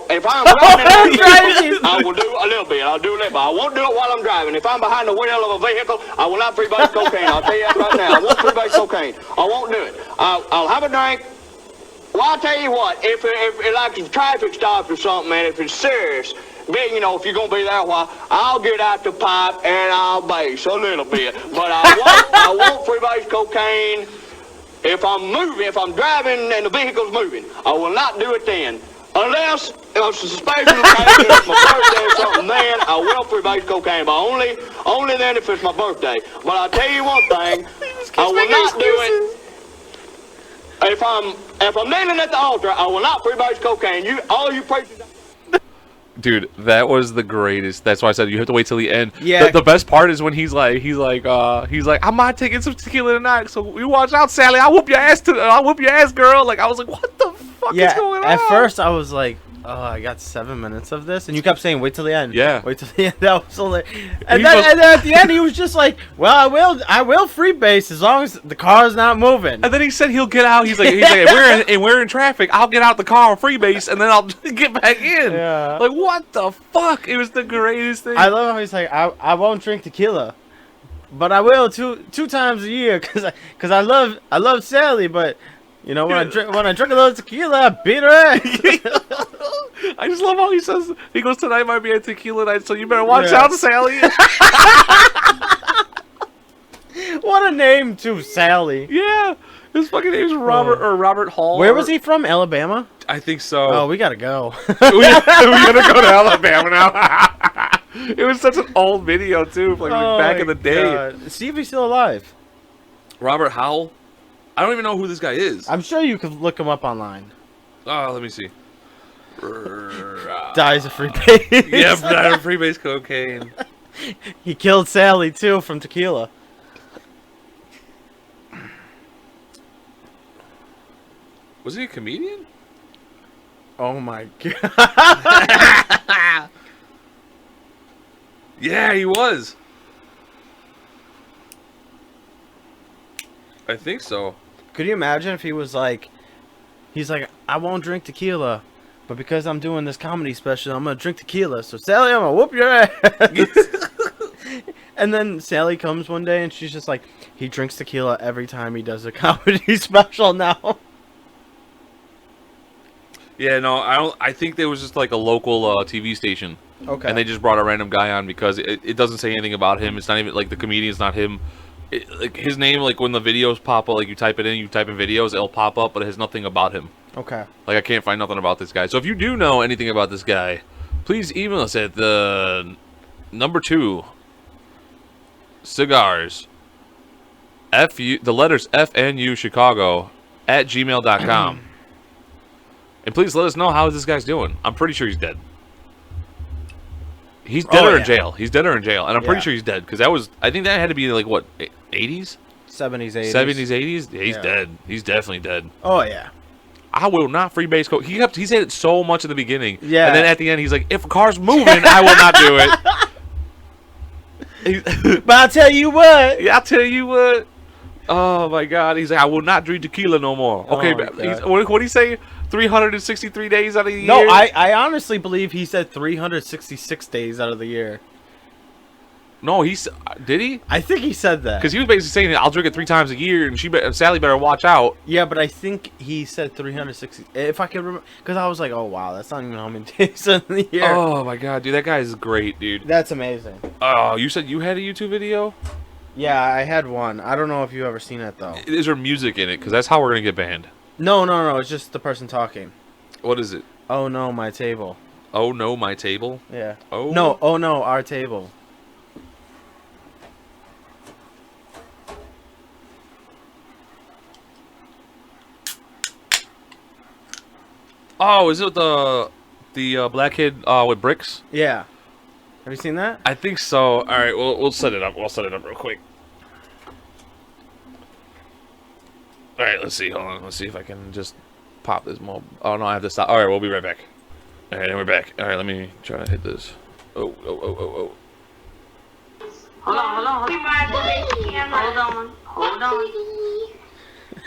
If I'm driving, I will do a little bit. I'll do a little bit. I won't do it while I'm driving. If I'm behind the wheel of a vehicle, I will not freebase cocaine. I'll tell you that right now. I won't freebase cocaine. I won't do it. I'll have a drink. Well, I'll tell you what. If like if traffic stops or something, man, if it's serious, if you're gonna be there a while, I'll get out the pipe and I'll base a little bit. But I won't freebase cocaine if I'm moving, if I'm driving and the vehicle's moving. I will not do it then. Unless it's a special occasion, it's my birthday or something, then I will freebase cocaine, but only then if it's my birthday. But I'll tell you one thing, I will not do it. If I'm kneeling at the altar, I will not freebase cocaine. All you preachers. Dude, that was the greatest. That's why I said you have to wait till the end. Yeah. The best part is when he's like, I'm not taking some tequila tonight, so you watch out, Sally. I'll whoop your ass, girl. Like, I was like, what the fuck is going on? At first I was like, oh, I got 7 minutes of this, and you kept saying, wait till the end. Yeah. Wait till the end. That was hilarious. And then at the end he was just like, well, I will freebase as long as the car's not moving. And then he said he'll get out. He's like, we're in traffic. I'll get out the car on freebase, and then I'll get back in. Yeah. Like, what the fuck? It was the greatest thing. I love how he's like, I won't drink tequila, but I will two times a year because I love Sally, but you know when I drink a little tequila, I beat her ass. I just love how he goes, tonight might be a tequila night, so you better watch out, Sally. What a name too, Sally. Yeah. His fucking name's Robert Hall. Where was he from? Alabama? I think so. Oh, we gotta go. we gotta go to Alabama now. It was such an old video too, like back in the day. God. See if he's still alive. Robert Howell. I don't even know who this guy is. I'm sure you could look him up online. Oh, let me see. Dies of freebase. Yeah, died of freebase cocaine. He killed Sally too from tequila. Was he a comedian? Oh my god. Yeah, he was. I think so. Could you imagine if he was like, he's like, I won't drink tequila, but because I'm doing this comedy special, I'm gonna drink tequila. So Sally, I'm gonna whoop your ass. And then Sally comes one day and she's just like, he drinks tequila every time he does a comedy special now. Yeah, no, I think there was just like a local TV station. Okay. And they just brought a random guy on because it doesn't say anything about him. It's not even like the comedian's not him. Like his name, like when the videos pop up, like you type in videos, it'll pop up, but it has nothing about him. Okay. Like I can't find nothing about this guy. So if you do know anything about this guy, please email us at the number 2 cigars the letters FNU Chicago at gmail.com. And please let us know how this guy's doing. I'm pretty sure he's dead. He's dead or in jail. He's dead or in jail. And I'm pretty sure he's dead. Because I think that had to be like, what, 80s? 70s, 80s. 70s, 80s? Yeah, he's dead. He's definitely dead. Oh, yeah. I will not freebase coke. He said it so much in the beginning. Yeah. And then at the end, he's like, if a car's moving, I will not do it. But I'll tell you what. Yeah, I'll tell you what. Oh, my God. He's like, I will not drink tequila no more. Okay, what did he say? 363 days out of the year? No, I honestly believe he said 366 days out of the year. No, did he? I think he said that. Because he was basically saying, I'll drink it 3 times a year, and Sally better watch out. Yeah, but I think he said 360. If I can remember, because I was like, oh wow, that's not even how many days in the year. Oh my god, dude, that guy is great, dude. That's amazing. Oh, you said you had a YouTube video? Yeah, I had one. I don't know if you've ever seen it though. Is there music in it? Because that's how we're gonna get banned. No, it's just the person talking. What is it? Oh no, my table. Oh no, my table? Yeah. Oh no, our table. Oh, is it the black kid with bricks? Yeah. Have you seen that? I think so. All right, we'll set it up. We'll set it up real quick. All right, let's see. Hold on. Let's see if I can just pop this mob. Oh no, I have to stop. All right, we'll be right back. All right, and we're back. All right, let me try to hit this. Oh. Hold on.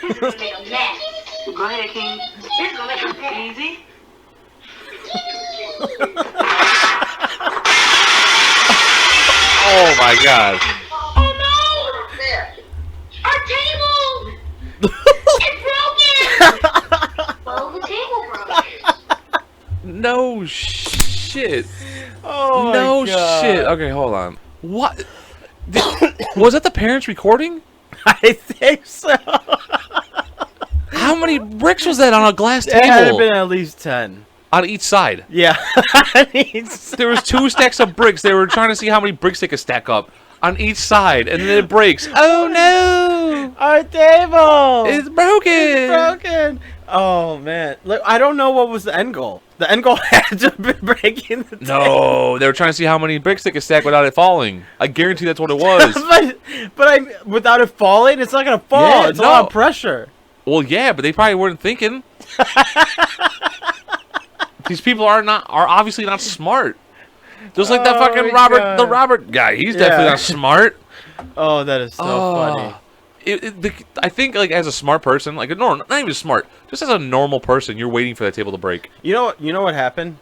This is gonna make a mess. Go ahead, King. This is gonna make a mess. Easy. Oh my god. Oh no! Our table! It's broken! Well, the table broke. No shit. Oh No my God. shit. Okay, hold on. What? Was that the parents recording? I think so. How many bricks was that on a glass It had table? been at least 10. on each side. Yeah. There was 2 stacks of bricks. They were trying to see how many bricks they could stack up on each side, and then it breaks. Oh no! Our table! It's broken. It's broken. Oh man! Look, I don't know what was the end goal. The end goal had to be breaking the table. No, they were trying to see how many bricks they could stack without it falling. I guarantee that's what it was. but without it falling, it's not gonna fall. Yeah, it's a lot of pressure. Well, yeah, but they probably weren't thinking. These people are obviously not smart. Just like that fucking Robert guy. He's definitely not smart. Oh, that is so funny. I think, like, as a smart person, like, not even smart, just as a normal person, you're waiting for that table to break. You know what happened?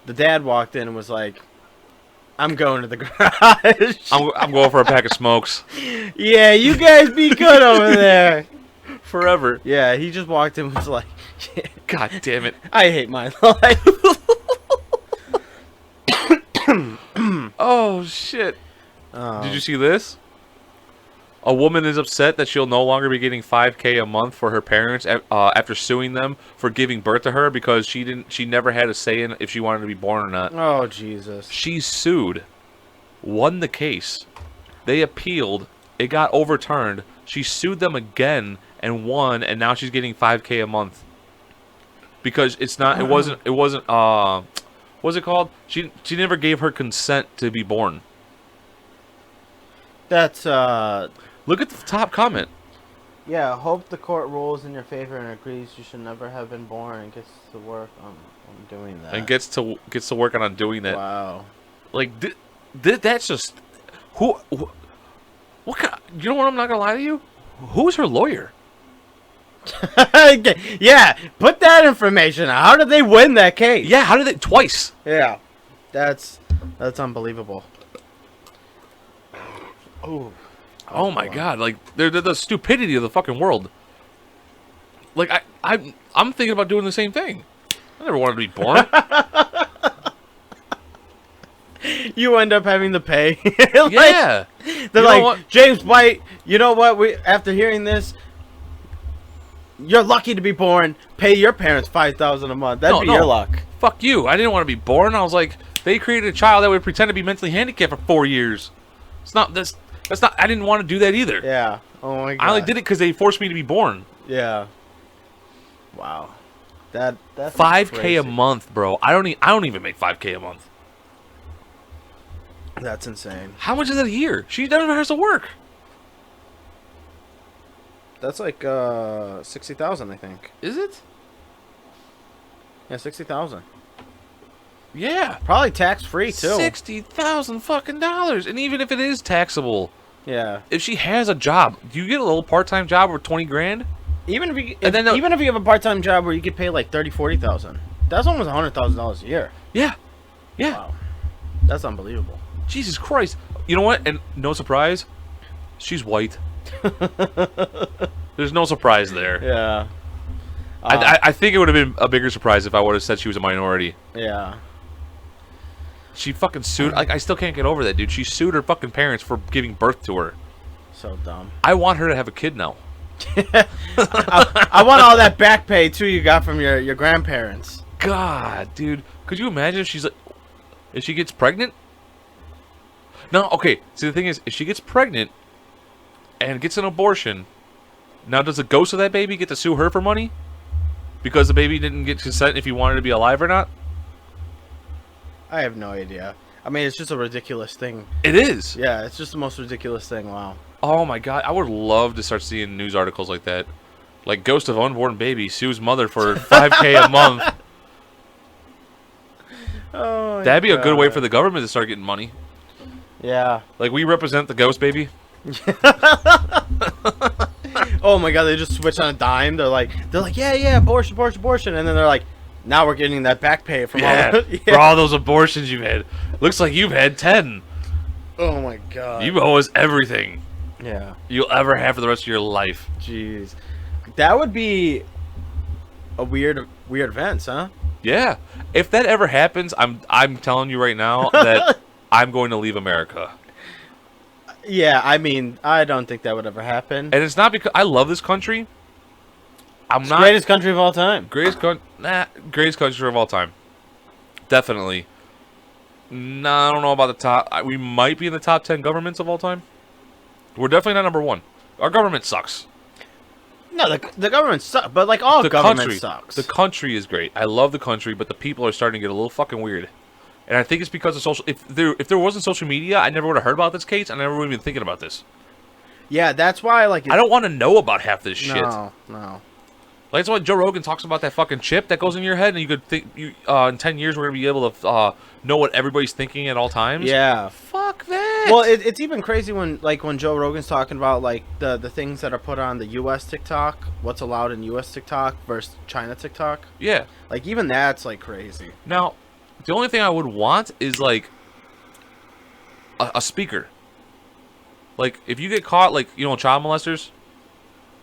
The dad walked in and was like, "I'm going to the garage. I'm going for a pack of smokes. Yeah, you guys be good over there." Forever. Yeah, he just walked in and was like, God damn it. I hate my life. Oh, shit. Did you see this? A woman is upset that she'll no longer be getting $5,000 a month for her parents after suing them for giving birth to her because she never had a say in if she wanted to be born or not. Oh, Jesus. She sued, won the case. They appealed. It got overturned. She sued them again and won, and now she's getting $5,000 a month. Because it wasn't what's it called? She never gave her consent to be born. That's Look at the top comment. yeah, hope the court rules in your favor and agrees you should never have been born and gets to work on doing that. And gets to work on doing that. Wow. Like that's just what kind you know what, I'm not gonna lie to you? Who's her lawyer? Yeah, put that information out. How did they win that case? Yeah, how did they twice? Yeah. That's unbelievable. Oh. Oh my god, like they're the stupidity of the fucking world. Like I'm thinking about doing the same thing. I never wanted to be born. You end up having to pay. Yeah. They're like, James White, you know what? After hearing this, you're lucky to be born. Pay your parents $5,000 a month. That'd be your luck. Fuck you. I didn't want to be born. I was like, they created a child that would pretend to be mentally handicapped for 4 years. It's not this. That's not. I didn't want to do that either. Yeah. Oh my god. I only did it because they forced me to be born. Yeah. Wow. That's $5,000 a month, bro. I don't even make $5,000 a month. That's insane. How much is that a year? She never has to work. That's like 60,000, I think. Is it? Yeah, 60,000. Yeah. Probably tax free too. $60,000 fucking dollars, and even if it is taxable, yeah. if she has a job, do you get a little part-time job for 20 grand? Even if you have a part-time job where you could pay like 30,000-40,000, that's almost $100,000 a year. Yeah. Yeah. Wow. That's unbelievable. Jesus Christ. You know what? And no surprise, she's white. There's no surprise there. Yeah. I think it would have been a bigger surprise if I would have said she was a minority. Yeah. She fucking sued. Like, I still can't get over that, dude. She sued her fucking parents for giving birth to her. So dumb. I want her to have a kid now. I want all that back pay too you got from your grandparents. God, dude. Could you imagine if she gets pregnant? No, okay. See, the thing is, if she gets pregnant and gets an abortion, now does the ghost of that baby get to sue her for money? Because the baby didn't get consent if he wanted to be alive or not? I have no idea. I mean, it's just a ridiculous thing. It is. Yeah, it's just the most ridiculous thing. Wow. Oh my god, I would love to start seeing news articles like that. Like, ghost of unborn baby sues mother for $5,000 a month. Oh, that'd be a good way for the government to start getting money. Yeah. Like, we represent the ghost baby. Oh my god, they just switch on a dime. They're like, yeah, abortion, and then they're like, now we're getting that back pay from all for all those abortions you've had. Looks like you've had 10. Oh my god. You owe us everything. Yeah. You'll ever have for the rest of your life. Jeez. That would be a weird event, huh? Yeah. If that ever happens, I'm telling you right now that I'm going to leave America. Yeah, I mean, I don't think that would ever happen. And it's not because I love this country. Greatest country of all time. Greatest country of all time. definitely. No, I don't know about the top. We might be in the top 10 governments of all time. We're definitely not number one. Our government sucks. No, the government sucks, but like all government sucks. The country is great. I love the country, but the people are starting to get a little fucking weird. And I think it's because of social. If there wasn't social media, I never would have heard about this case. I never would have been thinking about this. Yeah, that's why like I don't want to know about half this shit. No. Like, that's why Joe Rogan talks about that fucking chip that goes in your head, and you could think in 10 years we're gonna be able to know what everybody's thinking at all times. Yeah. Fuck that. Well, it's even crazy when Joe Rogan's talking about like the things that are put on the U.S. TikTok, what's allowed in U.S. TikTok versus China TikTok. Yeah. Like even that's like crazy. Now, the only thing I would want is like a speaker. Like if you get caught, like child molesters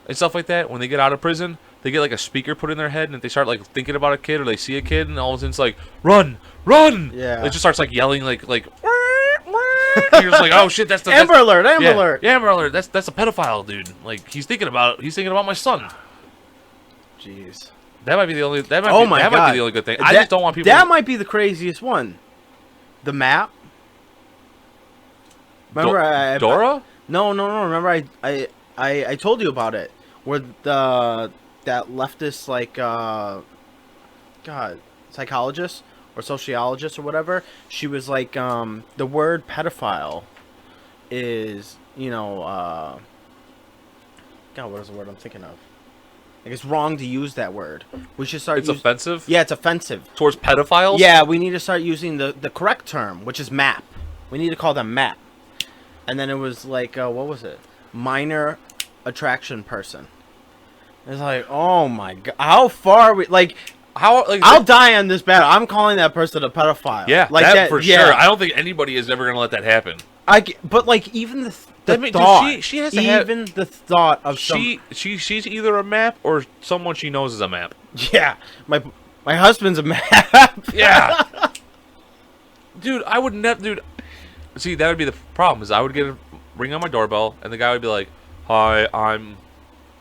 and stuff like that, when they get out of prison, they get like a speaker put in their head, and if they start like thinking about a kid or they see a kid, and all of a sudden it's like run. Yeah. It just starts like yelling like. And you're just like, oh shit, that's the Amber Alert, Amber Alert. Yeah, Amber Alert. That's a pedophile, dude. Like he's thinking about my son. Jeez. That might be the only. That might be the only good thing. I just don't want people. That might be the craziest one. The map. Remember, Dora? No. Remember, I told you about it. Where that leftist psychologist or sociologist or whatever, she was like, the word pedophile is God, what is the word I'm thinking of? Like it's wrong to use that word. We should start. It's offensive. Yeah, it's offensive towards pedophiles. Yeah, we need to start using the correct term, which is map. We need to call them map. And then it was like, what was it? Minor attraction person. It's like, oh my god, how far are we? Like, I'll die on this battle. I'm calling that person a pedophile. Yeah, like that for sure. I don't think anybody is ever gonna let that happen. But like even the thought, dude, she has to even the thought of she's either a map or someone she knows is a map. Yeah, my husband's a map. Yeah, dude, I would never, dude. See, that would be the problem. Is I would get a ring on my doorbell, and the guy would be like, "Hi, I'm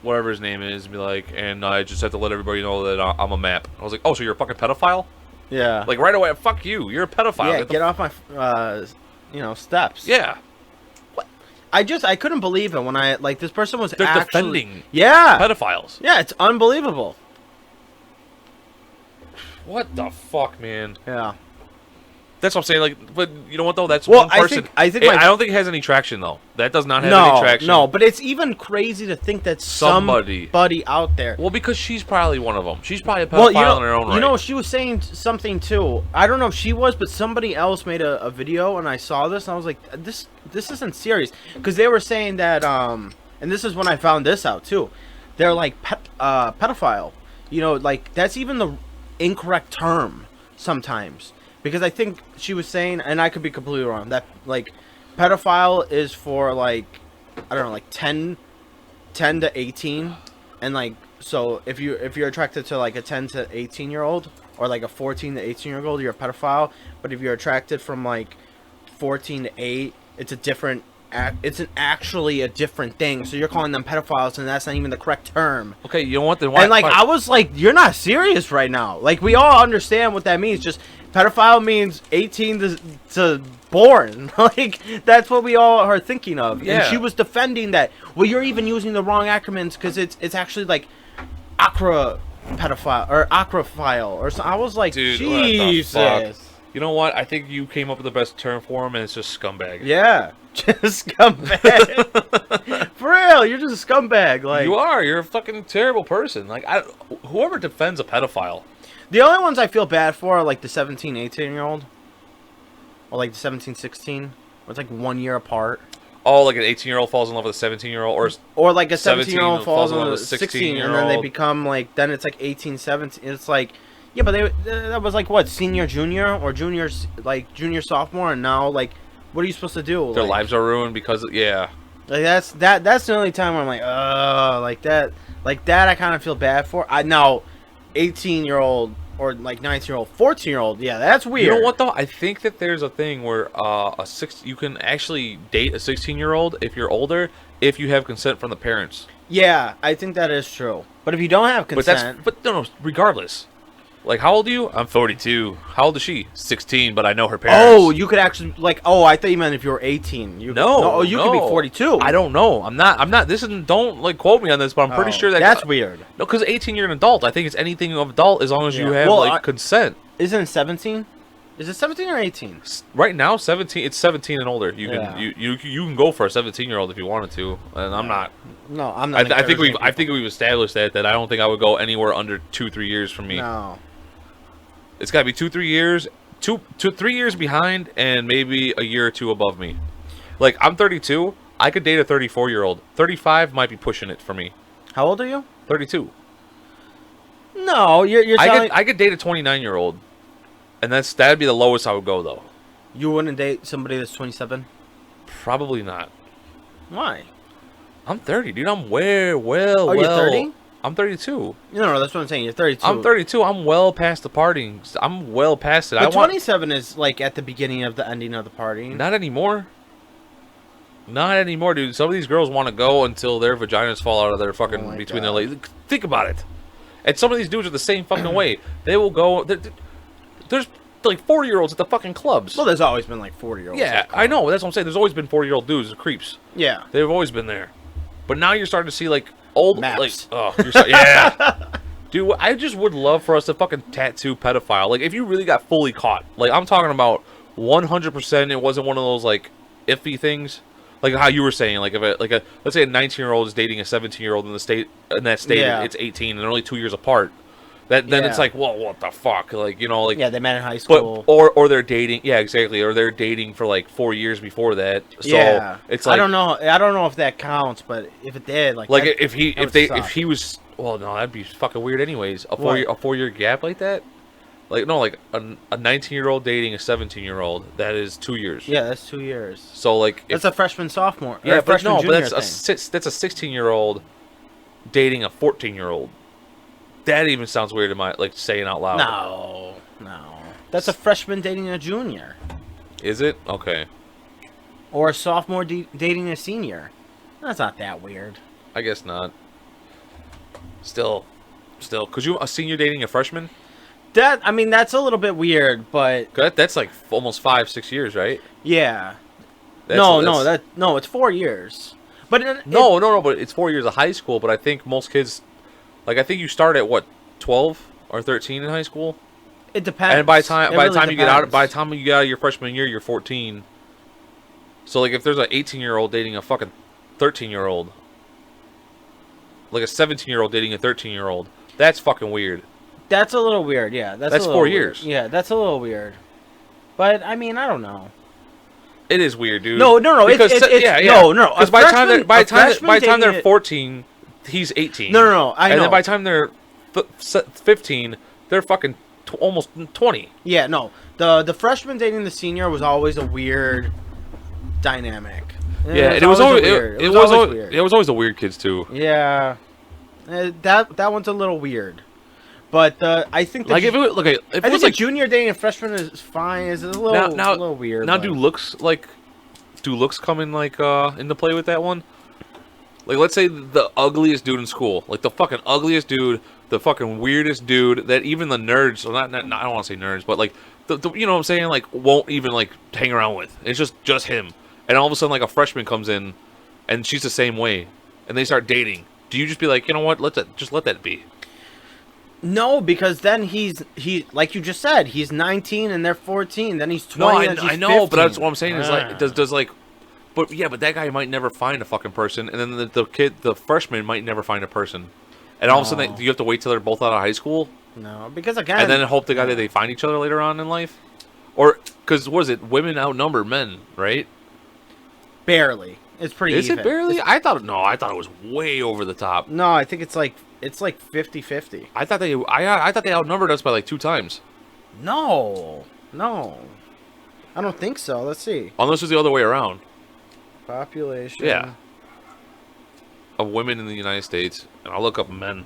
whatever his name is," and be like, "And I just have to let everybody know that I'm a map." I was like, "Oh, so you're a fucking pedophile?" Yeah. Like right away, fuck you. You're a pedophile. Yeah, get off my steps. Yeah. What? I couldn't believe it when this person was They're actually defending pedophiles. Yeah, it's unbelievable. What the fuck, man? Yeah. That's what I'm saying. Like, but you know what though? That's well, one person. I think I don't think it has any traction though. That does not have any traction. No, but it's even crazy to think that somebody out there. Well, because she's probably one of them. She's probably a pedophile in her own right. You know, she was saying something too. I don't know if she was, but somebody else made a video, and I saw this, and I was like, this isn't serious, because they were saying that, and this is when I found this out too. They're like pedophile. You know, like that's even the incorrect term sometimes. Because I think she was saying, and I could be completely wrong, that like pedophile is for like, I don't know, like 10 to 18, and like, so if you're attracted to like a 10 to 18 year old or like a 14 to 18 year old, you're a pedophile. But if you're attracted from like 14 to 8, it's actually a different thing. So you're calling them pedophiles, and that's not even the correct term. Okay, you know what? Then and like I was like, you're not serious right now. Like we all understand what that means. Just pedophile means 18 to born. Like that's what we all are thinking of. Yeah. And she was defending that. Well, you're even using the wrong acronyms because it's actually like pedophile or acrophile or so. I was like, dude, Jesus. You know what? I think you came up with the best term for him, and it's just scumbag. Yeah, just scumbag. For real, you're just a scumbag. Like you are. You're a fucking terrible person. Like whoever defends a pedophile. The only ones I feel bad for are like the 17, 18-year-old. Or like the 17, 16. Where it's like 1 year apart. Oh, like an 18-year-old falls in love with a 17-year-old? Or like a 17-year-old falls in love with a 16-year-old. And then they become like, then it's like 18, 17. It's like, yeah, but that was like what, senior, junior? Or junior, sophomore? And now, like, what are you supposed to do? Their lives are ruined because, yeah. Like that's the only time where I'm like, like that I kind of feel bad for. Now, 18-year-old or like 19-year-old, 14-year-old, yeah, that's weird. You know what though? I think that there's a thing where you can actually date a 16-year-old if you're older, if you have consent from the parents. Yeah, I think that is true. But if you don't have consent, but no, regardless, Like, how old are you? I'm 42. How old is she? 16, but I know her parents. Oh, you could actually like. Oh, I thought you meant if you were 18. No, you could be 42. I don't know. I'm not. This isn't. Don't like quote me on this, but I'm pretty sure that's weird. No, because 18, you're an adult. I think it's anything of adult as long as you Yeah. have Well, consent. Isn't it 17? Is it 17 or 18? Right now, 17. It's 17 and older. You can Yeah. you can go for a 17-year-old if you wanted to, and I'm not. No, I'm not. I think we've established that I don't think I would go anywhere under 2-3 years from me. No. It's got to be 2-3 years, 3 years behind, and maybe a year or two above me. Like, I'm 32. I could date a 34-year-old. 35 might be pushing it for me. How old are you? 32. No, you're telling. I could date a 29-year-old, and that'd be the lowest I would go though. You wouldn't date somebody that's 27? Probably not. Why? I'm 30, dude. I'm well. You're 30? I'm 32. No, that's what I'm saying. You're 32. I'm 32. I'm well past the partying. I'm well past it. But 27 is like at the beginning of the ending of the party. Not anymore. Not anymore, dude. Some of these girls want to go until their vaginas fall out of their fucking between their legs. Think about it. And some of these dudes are the same fucking way. They will go. There's like 40-year-olds at the fucking clubs. Well, there's always been like 40-year-olds. Yeah, I know. That's what I'm saying. There's always been 40-year-old dudes, creeps. Yeah. They've always been there. But now you're starting to see like old, Maps. yeah. Dude, I just would love for us to fucking tattoo pedophile. Like, if you really got fully caught, like I'm talking about 100%. It wasn't one of those like iffy things, like how you were saying. Like if let's say a 19-year-old is dating a 17-year-old in that state, Yeah. it's 18 and they're only 2 years apart. Then it's like, well, what the fuck? Like, you know, like Yeah, they met in high school. But or they're dating, yeah, exactly, or they're dating for like 4 years before that. So yeah. it's like I don't know if that counts, but if it did, like that, if he was, well, no, that'd be fucking weird anyways. A 4-year gap like that, like no, like a 19-year-old dating a 17-year-old, that is 2 years. Yeah, that's 2 years. So like That's a freshman sophomore. Yeah, or but no, junior but that's a 16-year-old dating a 14-year-old. That even sounds weird in my saying out loud. No. That's a freshman dating a junior. Is it? Okay. Or a sophomore dating a senior. That's not that weird. I guess not. Still, could you a senior dating a freshman? That's a little bit weird, but That's like almost 5-6 years, right? yeah. That's- It's 4 years. But No, but it's 4 years of high school. But I think most kids, I think you start at what, 12 or 13 in high school, it depends. and by the time really you get out, depends. of your freshman year, you're 14. So like if there's an 18-year-old dating a fucking 13-year-old, like a 17-year-old dating a 13-year-old, that's fucking weird. That's a little weird. Yeah, that's 4 years. Weird. Yeah, that's a little weird. But I don't know. It is weird, dude. No. Because No. Because by the time they're 14, he's 18. No. I know. And then by the time they're 15, they're fucking almost 20. Yeah, no. The freshman dating the senior was always a weird dynamic. Yeah, and it was always weird. It was always the weird kids too. Yeah, that one's a little weird. But I think Like if it was I think like a junior dating a freshman is fine. It's a little weird. Now, but- do looks come in into play with that one? Like, let's say the ugliest dude in school, like the fucking ugliest dude, the fucking weirdest dude that even the nerds, well, not I don't want to say nerds, but like the you know what I'm saying, like won't even hang around with. It's just him, and all of a sudden a freshman comes in, and she's the same way, and they start dating. Do you just be like, you know what, let that be? No, because then he like you just said, he's 19 and they're 14. Then he's 20. No, I know, but that's what I'm saying is but that guy might never find a fucking person, and then the freshman might never find a person, and all of a sudden do you have to wait till they're both out of high school, No, because again, and then hope to God that they find each other later on in life, or because what is it? Women outnumber men, right? barely. It's pretty. Is even. it barely? I thought it was way over the top. No, I think it's like 50-50. I thought they outnumbered us by like 2 times. No, I don't think so. Let's see. Unless it's the other way around. Population. Yeah. Of women in the United States, and I'll look up men.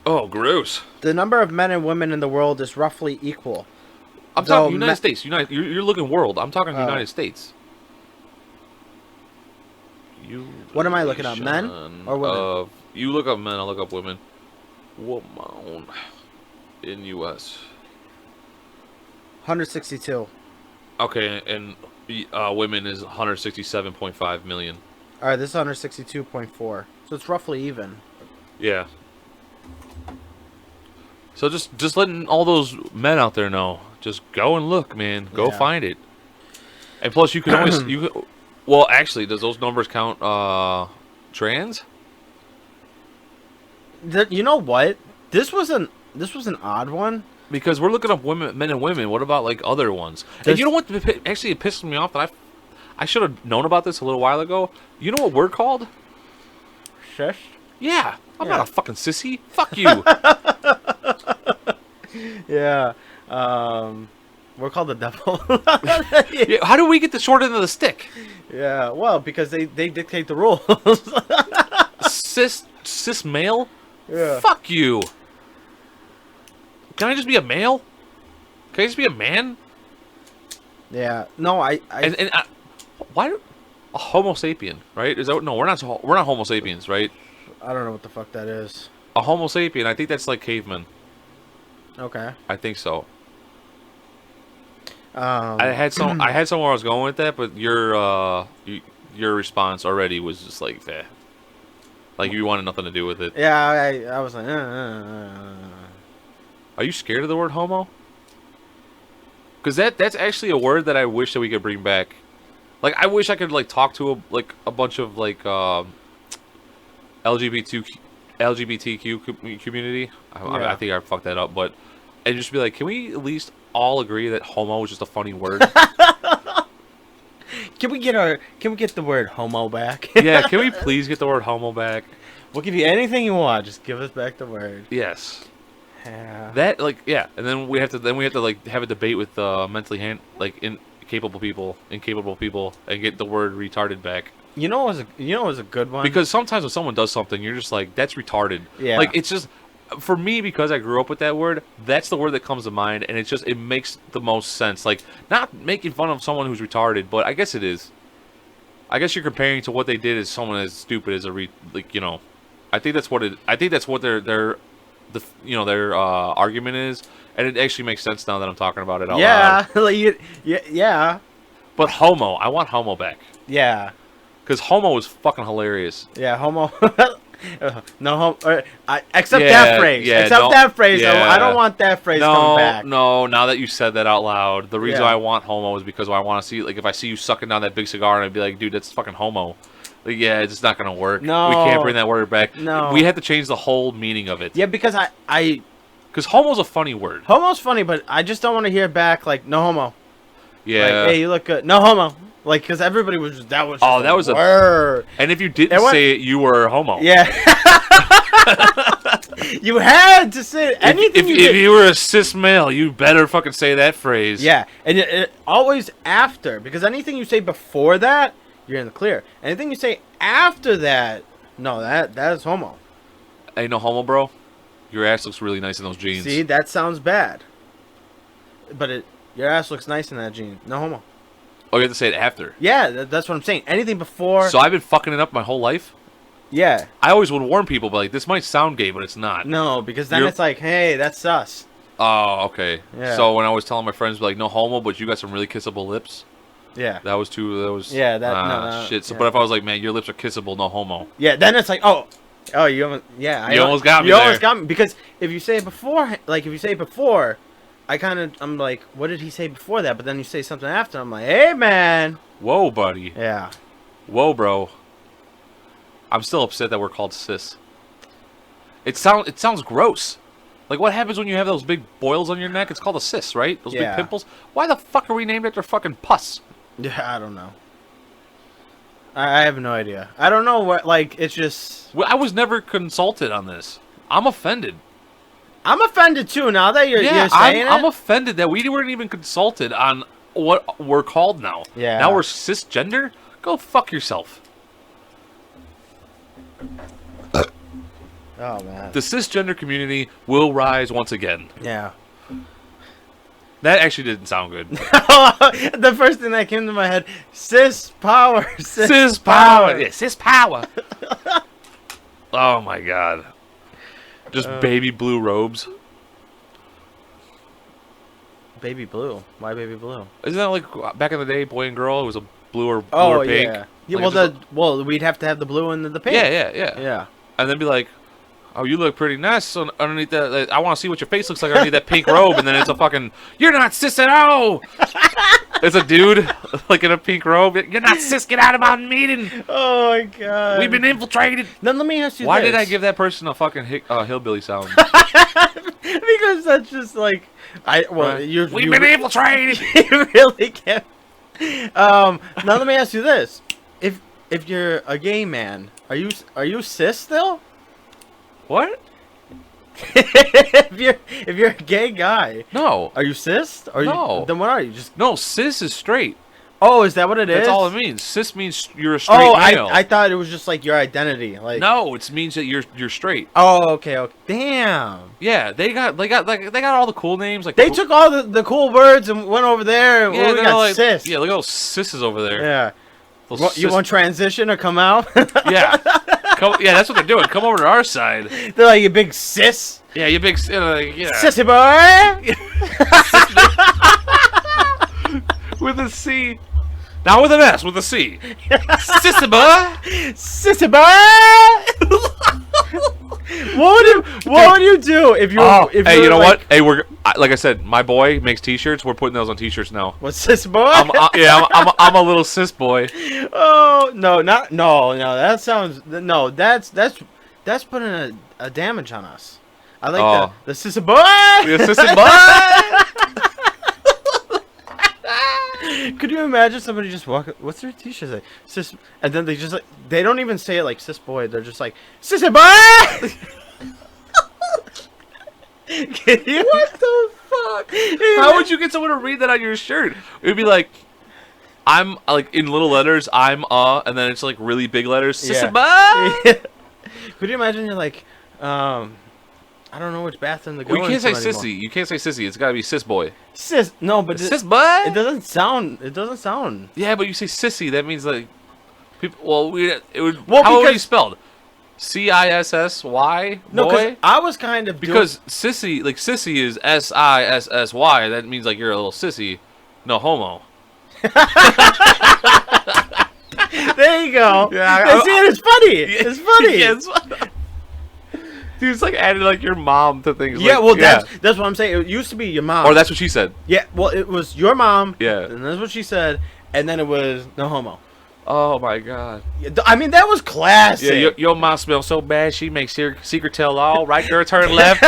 Oh, gross. The number of men and women in the world is roughly equal. I'm talking United States. You're looking world. I'm talking United States. What am I looking up? Men or women? You look up men. I'll look up women. Woman. in U.S.? 162. Okay, and women is 167.5 million. All right, this is 162.4. So it's roughly even. Yeah. So just letting all those men out there know, just go and look, man. Go Yeah. find it. And plus, you can always well, actually, does those numbers count trans? You know what? This was an odd one. Because we're looking up men and women. What about like other ones? And This- you know what? Actually, it pisses me off that I should have known about this a little while ago. You know what we're called? Shush. Yeah, I'm Yeah. not a fucking sissy. Fuck you. Yeah. We're called the devil. Yeah, how do we get the short end of the stick? Yeah. Well, because they dictate the rules. Cis male? Yeah. Fuck you. Can I just be a male? Can I just be a man? Yeah. No, I And why a Homo sapien? Right? Is that no? We're not Homo sapiens, right? I don't know what the fuck that is. A Homo sapien. I think that's like caveman. Okay. I think so. I I had somewhere I was going with that, but your response already was just like that. Like you wanted nothing to do with it. Yeah, I was like, Are you scared of the word homo? Because that's actually a word that I wish that we could bring back. Like I wish I could like talk to a bunch of like LGBTQ community. I think I fucked that up, but and just be like, can we at least all agree that homo is just a funny word? Can we get the word homo back? Yeah, can we please get the word homo back? We'll give you anything you want. Just give us back the word. Yes. Yeah. That and then we have to like have a debate with mentally incapable people, and get the word retarded back. You know what was a good one? Because sometimes when someone does something, you're just like, that's retarded. Yeah. Like it's just for me, because I grew up with that word, that's the word that comes to mind, and it makes the most sense. Like not making fun of someone who's retarded, but I guess it is. I guess you're comparing to what they did as someone as stupid as I think that's what their argument is, and it actually makes sense now that I'm talking about it out loud. like yeah. But homo, I want homo back Yeah. because homo is fucking hilarious. Yeah, homo. No homo. Except Yeah, that phrase. yeah, Except don't- that phrase. yeah. I don't want that phrase coming back. No. Now that you said that out loud, the reason Yeah. I want homo is because I want to see, like, if I see you sucking down that big cigar, and I'd be like, dude, that's fucking homo. Like, yeah, it's just not gonna work. No. We can't bring that word back. No. We have to change the whole meaning of it. Yeah, because I Because homo's a funny word. homo's funny, but I just don't want to hear back like no homo. Yeah. Like, hey, you look good. No homo. Like, because everybody was just, that was just Oh, that was a word. And if you didn't It was- say it, you were homo. Yeah. You had to say anything. If you were a cis male, you better fucking say that phrase. Yeah, and it always after, because anything you say before that, you're in the clear. Anything you say after that, no, that is homo. Hey, no homo, bro. Your ass looks really nice in those jeans. See, that sounds bad. But your ass looks nice in that jean. No homo. Oh, you have to say it after. Yeah, that's what I'm saying. Anything before. So I've been fucking it up my whole life? Yeah. I always would warn people, but like, this might sound gay, but it's not. No, because then You're- it's like, hey, that's us. Oh, okay. Yeah. So when I was telling my friends, like, no homo, but you got some really kissable lips. Yeah. That was Yeah, that- no, shit. So, yeah. but if I was like, man, your lips are kissable, no homo. Yeah, then it's like, oh, you almost, yeah. You almost got me You there. almost got me, because if you say it before, I'm like, what did he say before that? But then you say something after, I'm like, hey, man. Whoa, buddy. Yeah. Whoa, bro. I'm still upset that we're called cis. It sounds gross. Like, what happens when you have those big boils on your neck? It's called a cyst, right? Those Yeah. big pimples. Why the fuck are we named after fucking pus? Yeah, I don't know. I have no idea. I don't know what, like, it's just... Well, I was never consulted on this. I'm offended. I'm offended, too, now that you're saying I'm it. offended that we weren't even consulted on what we're called now. Yeah. Now we're cisgender? Go fuck yourself. Oh, man. The cisgender community will rise once again. Yeah. That actually didn't sound good. The first thing that came to my head, cis power. Cis power. Yeah, cis power. Oh my god. Just baby blue robes. Baby blue. Why baby blue? Isn't that like back in the day, boy and girl? It was a blue or pink. Yeah. Yeah. Like, Well, we'd have to have the blue and the pink. Yeah. Yeah. And then be like, oh, you look pretty nice underneath that. Like, I want to see what your face looks like underneath that pink robe. And then it's a fucking, you're not cis at all. It's a dude like in a pink robe. You're not cis. Get out of my meeting. Oh my god. We've been infiltrated. Then let me ask you Why this. did I give that person a fucking hillbilly sound? Because that's just like We've been infiltrated. You really can't. Now let me ask you this: if you're a gay man, are you cis still? What? if you're a gay guy, No. are you cis? No. Then what are you? Just No, cis is straight. oh, is that what it is? That's all it means. Cis means you're a straight Oh, male. I thought it was just like your identity. Like No, it means that you're straight. Oh, okay. Damn. Yeah, they got all the cool names. Like They took all the cool words and went over there. And yeah, we they're got like, cis. Yeah, look at those sisses over there. Yeah. Those What, you cis- want transition or come out? Yeah, yeah, that's what they're doing. Come over to our side. They're like, you big cis. Yeah, you big yeah. Sissy boy. With a C, not with an S, with a C. Sissy boy. Sissy boy. What would you do if you? If Hey, you you know like, what? Hey, like I said, my boy makes T-shirts. We're putting those on T-shirts now. What's sis boy? I'm a little cis boy. Oh no, no. That sounds That's putting a damage on us. I like the sissy boy. The sissy boy. Could you imagine somebody just walking? What's their T-shirt say? Sis, and then they don't even say it like sis boy. They're just like sissy boy. What the fuck? How would you get someone to read that on your shirt? It would be like, I'm like in little letters. I'm and then it's like really big letters. Sissy boy. Could you imagine you're like, I don't know which bathroom to go Well, you can't say into anymore. sissy. You can't say sissy. It's got to be sis boy. Sis, no, but Sis boy. it doesn't sound. It doesn't sound. Yeah, but you say sissy. That means like people. Well, it would. Well, how would you because- spelled? CISSY. No, boy? because I was kind of Because sissy, like sissy is SISSY. That means like you're a little sissy. No homo. there you go. Yeah, See, it's funny. It's funny. Yeah, dude, it's like adding like your mom to things. Yeah, like, well, that's what I'm saying. It used to be your mom. Or that's what she said. Yeah, well, it was your mom. Yeah. And that's what she said. And then it was no homo. Oh my god. I mean, that was classic. Yeah, your mom smells so bad. She makes secret tell all. Right there, turn left.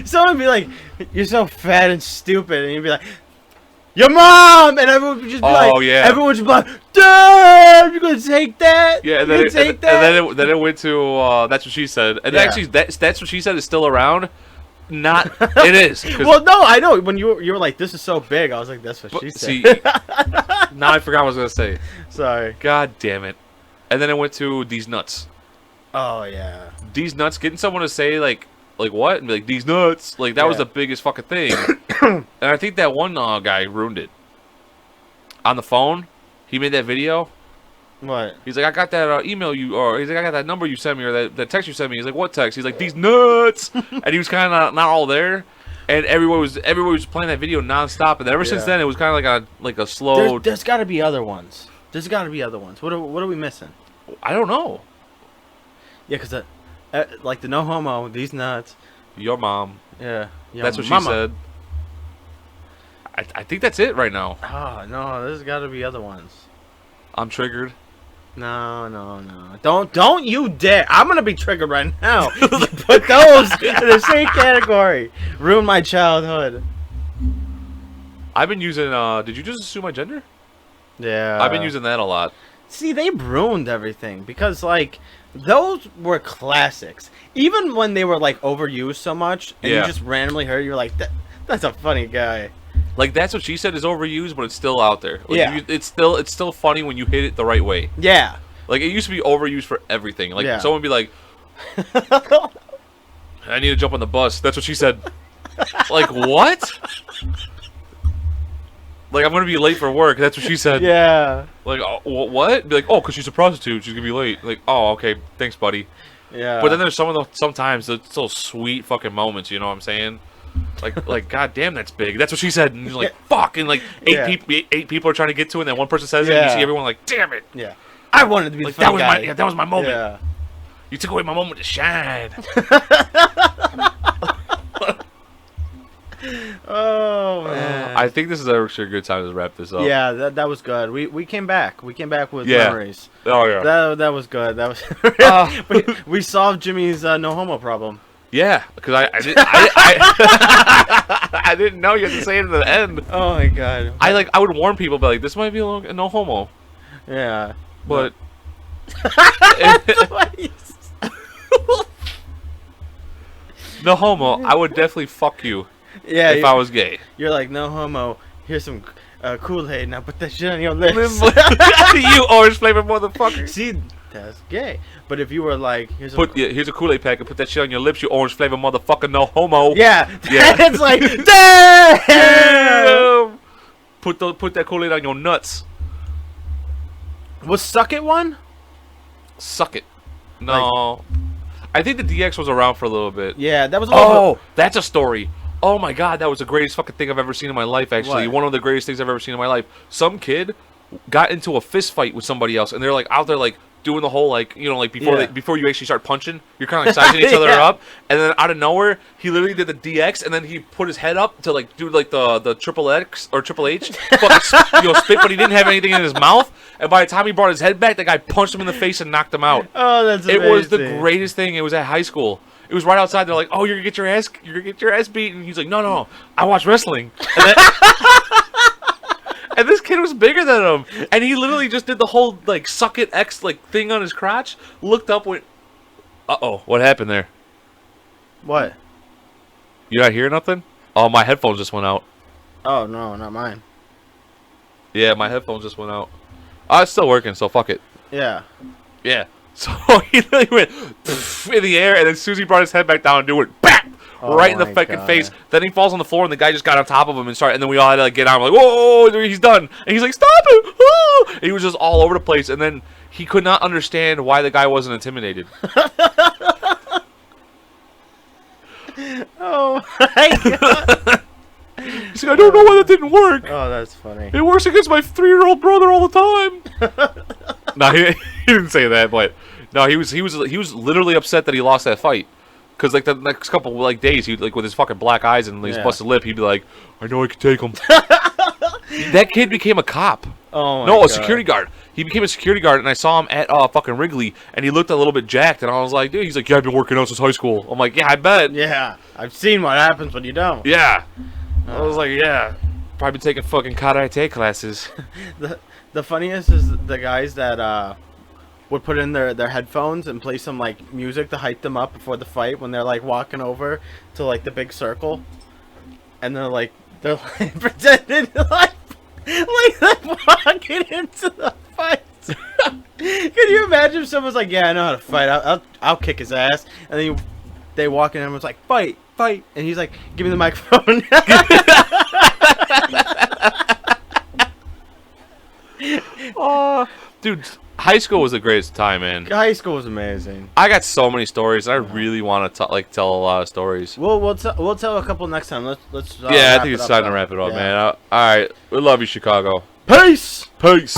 Someone would be like, "You're so fat and stupid," and you'd be like, "Your mom," and everyone would just be like, yeah. Everyone would just be like, "Damn, you're gonna take that?" Yeah, and You're then gonna take that? then it went to that's what she said. And Yeah. actually, that's what she said is still around. Not it is. 'Cause- Well, no, I know. When you were like, "This is so big," I was like, "That's what she said." see, now I forgot what I was gonna say. Sorry. God damn it! And then it went to these nuts. Oh yeah. These nuts. Getting someone to say like what and be like these nuts. Like that was Yeah. the biggest fucking thing. And I think that one guy ruined it. On the phone, he made that video. What? He's like, I got that email you, or he's like, I got that number you sent me, or that text you sent me. He's like, what text? He's like, these nuts, and he was kind of not all there, and everyone was playing that video nonstop, and ever since Yeah. then it was kind of like a slow. There's got to be other ones. There's got to be other ones. What are we missing? I don't know. Yeah, because like the no homo, these nuts. Your mom. Yeah. Yo, That's what mama. she said. I think that's it right now. Oh no, there's got to be other ones. I'm triggered. No. Don't you dare! I'm gonna be triggered right now. You put those in the same category. Ruin my childhood. I've been using. Did you just assume my gender? Yeah. I've been using that a lot. See, they ruined everything because like those were classics. Even when they were like overused so much, and Yeah. you just randomly heard, you're like, "That's a funny guy." Like that's what she said is overused, but it's still out there. Like, Yeah. it's still funny when you hit it the right way. Yeah. Like it used to be overused for everything. Like Yeah. someone would be like, "I need to jump on the bus." That's what she said. Like what? Like I'm gonna be late for work. That's what she said. Yeah. Like what? Be like, oh, cause she's a prostitute. She's gonna be late. Like, oh, okay, thanks, buddy. Yeah. But then there's sometimes it's those sweet fucking moments. You know what I'm saying? Like, God damn, that's big. That's what she said. And he's like, fuck. And like eight people are trying to get to it, and then one person says it, and you see everyone like, damn it. Yeah. I wanted to be Like, the funny guy. that was my moment. Yeah. You took away my moment to shine. Oh man. I think this is actually a good time to wrap this up. Yeah, that was good. We came back. We came back with Yeah. memories. Oh yeah. That was good. That was we solved Jimmy's no homo problem. Yeah, because I didn't know you had to say it at the end. Oh my god. I would warn people, but like, this might be a little no homo, Yeah. but no homo. I would definitely fuck you Yeah. if I was gay. You're like, no homo. Here's some Kool-Aid. Now put that shit on your lips. You orange flavored motherfucker. See, that's gay. But if you were like, here's Here's a Kool-Aid packet. Put that shit on your lips. You orange flavored motherfucker. No homo. yeah, Yeah. it's like, damn. Damn. Put that Kool-Aid on your nuts. Was Suck It one? Suck it. No. I think the DX was around for a little bit. Yeah, that was a little Oh, that's a story. Oh my god, that was the greatest fucking thing I've ever seen in my life, actually. What? One of the greatest things I've ever seen in my life. Some kid got into a fist fight with somebody else, and they're like out there like doing the whole like, you know, like before you actually start punching, you're kind of like sizing each other Yeah. up, and then out of nowhere, he literally did the DX, and then he put his head up to like do like the triple X or triple H, fucking, spit, but he didn't have anything in his mouth, and by the time he brought his head back, the guy punched him in the face and knocked him out. Oh, that's amazing. It was the greatest thing. It was at high school. It was right outside. They're like, "Oh, you're gonna get your ass beat," and he's like, "No, I watch wrestling." And, and this kid was bigger than him, and he literally just did the whole like suck it X like thing on his crotch. Looked up, went, "Uh-oh, what happened there? What? You not hear nothing?" Oh, my headphones just went out. Oh no, not mine. Yeah, my headphones just went out. It's still working, so fuck it. Yeah. Yeah. So he literally went in the air, and then Susie brought his head back down and do it, bam, Oh right in the my fucking God. face. Then he falls on the floor, and the guy just got on top of him and started. And then we all had to like get out. I'm like, whoa, he's done. And he's like, stop it! Oh! And he was just all over the place. And then he could not understand why the guy wasn't intimidated. Oh my god. He's like, I don't know why that didn't work. Oh, that's funny. It works against my 3-year-old brother all the time. No, he didn't say that, but no, he was literally upset that he lost that fight. Cause like the next couple like days, he like with his fucking black eyes and his busted lip, he'd be like, I know I can take him. That kid became a cop. Oh my No, god. a security guard. He became a security guard, and I saw him at fucking Wrigley, and he looked a little bit jacked, and I was like, dude, he's like, yeah, I've been working out since high school. I'm like, yeah, I bet. Yeah, I've seen what happens when you don't. Yeah. I was like, yeah, probably been taking fucking karate classes. The funniest is the guys that would put in their headphones and play some like music to hype them up before the fight when they're like walking over to like the big circle, and they're like pretending like they're walking into the fight. Can you imagine if someone's like, yeah, I know how to fight, I'll kick his ass, and then they walk in and everyone's like, fight, and he's like, give me the microphone. Oh, dude, high school was the greatest time, man. High school was amazing. I got so many stories. I really want to tell a lot of stories. We'll tell a couple next time. Let's Yeah, I wrap think it it's up, time to though. wrap it up, Yeah. man. All right, we love you, Chicago. Peace. Peace.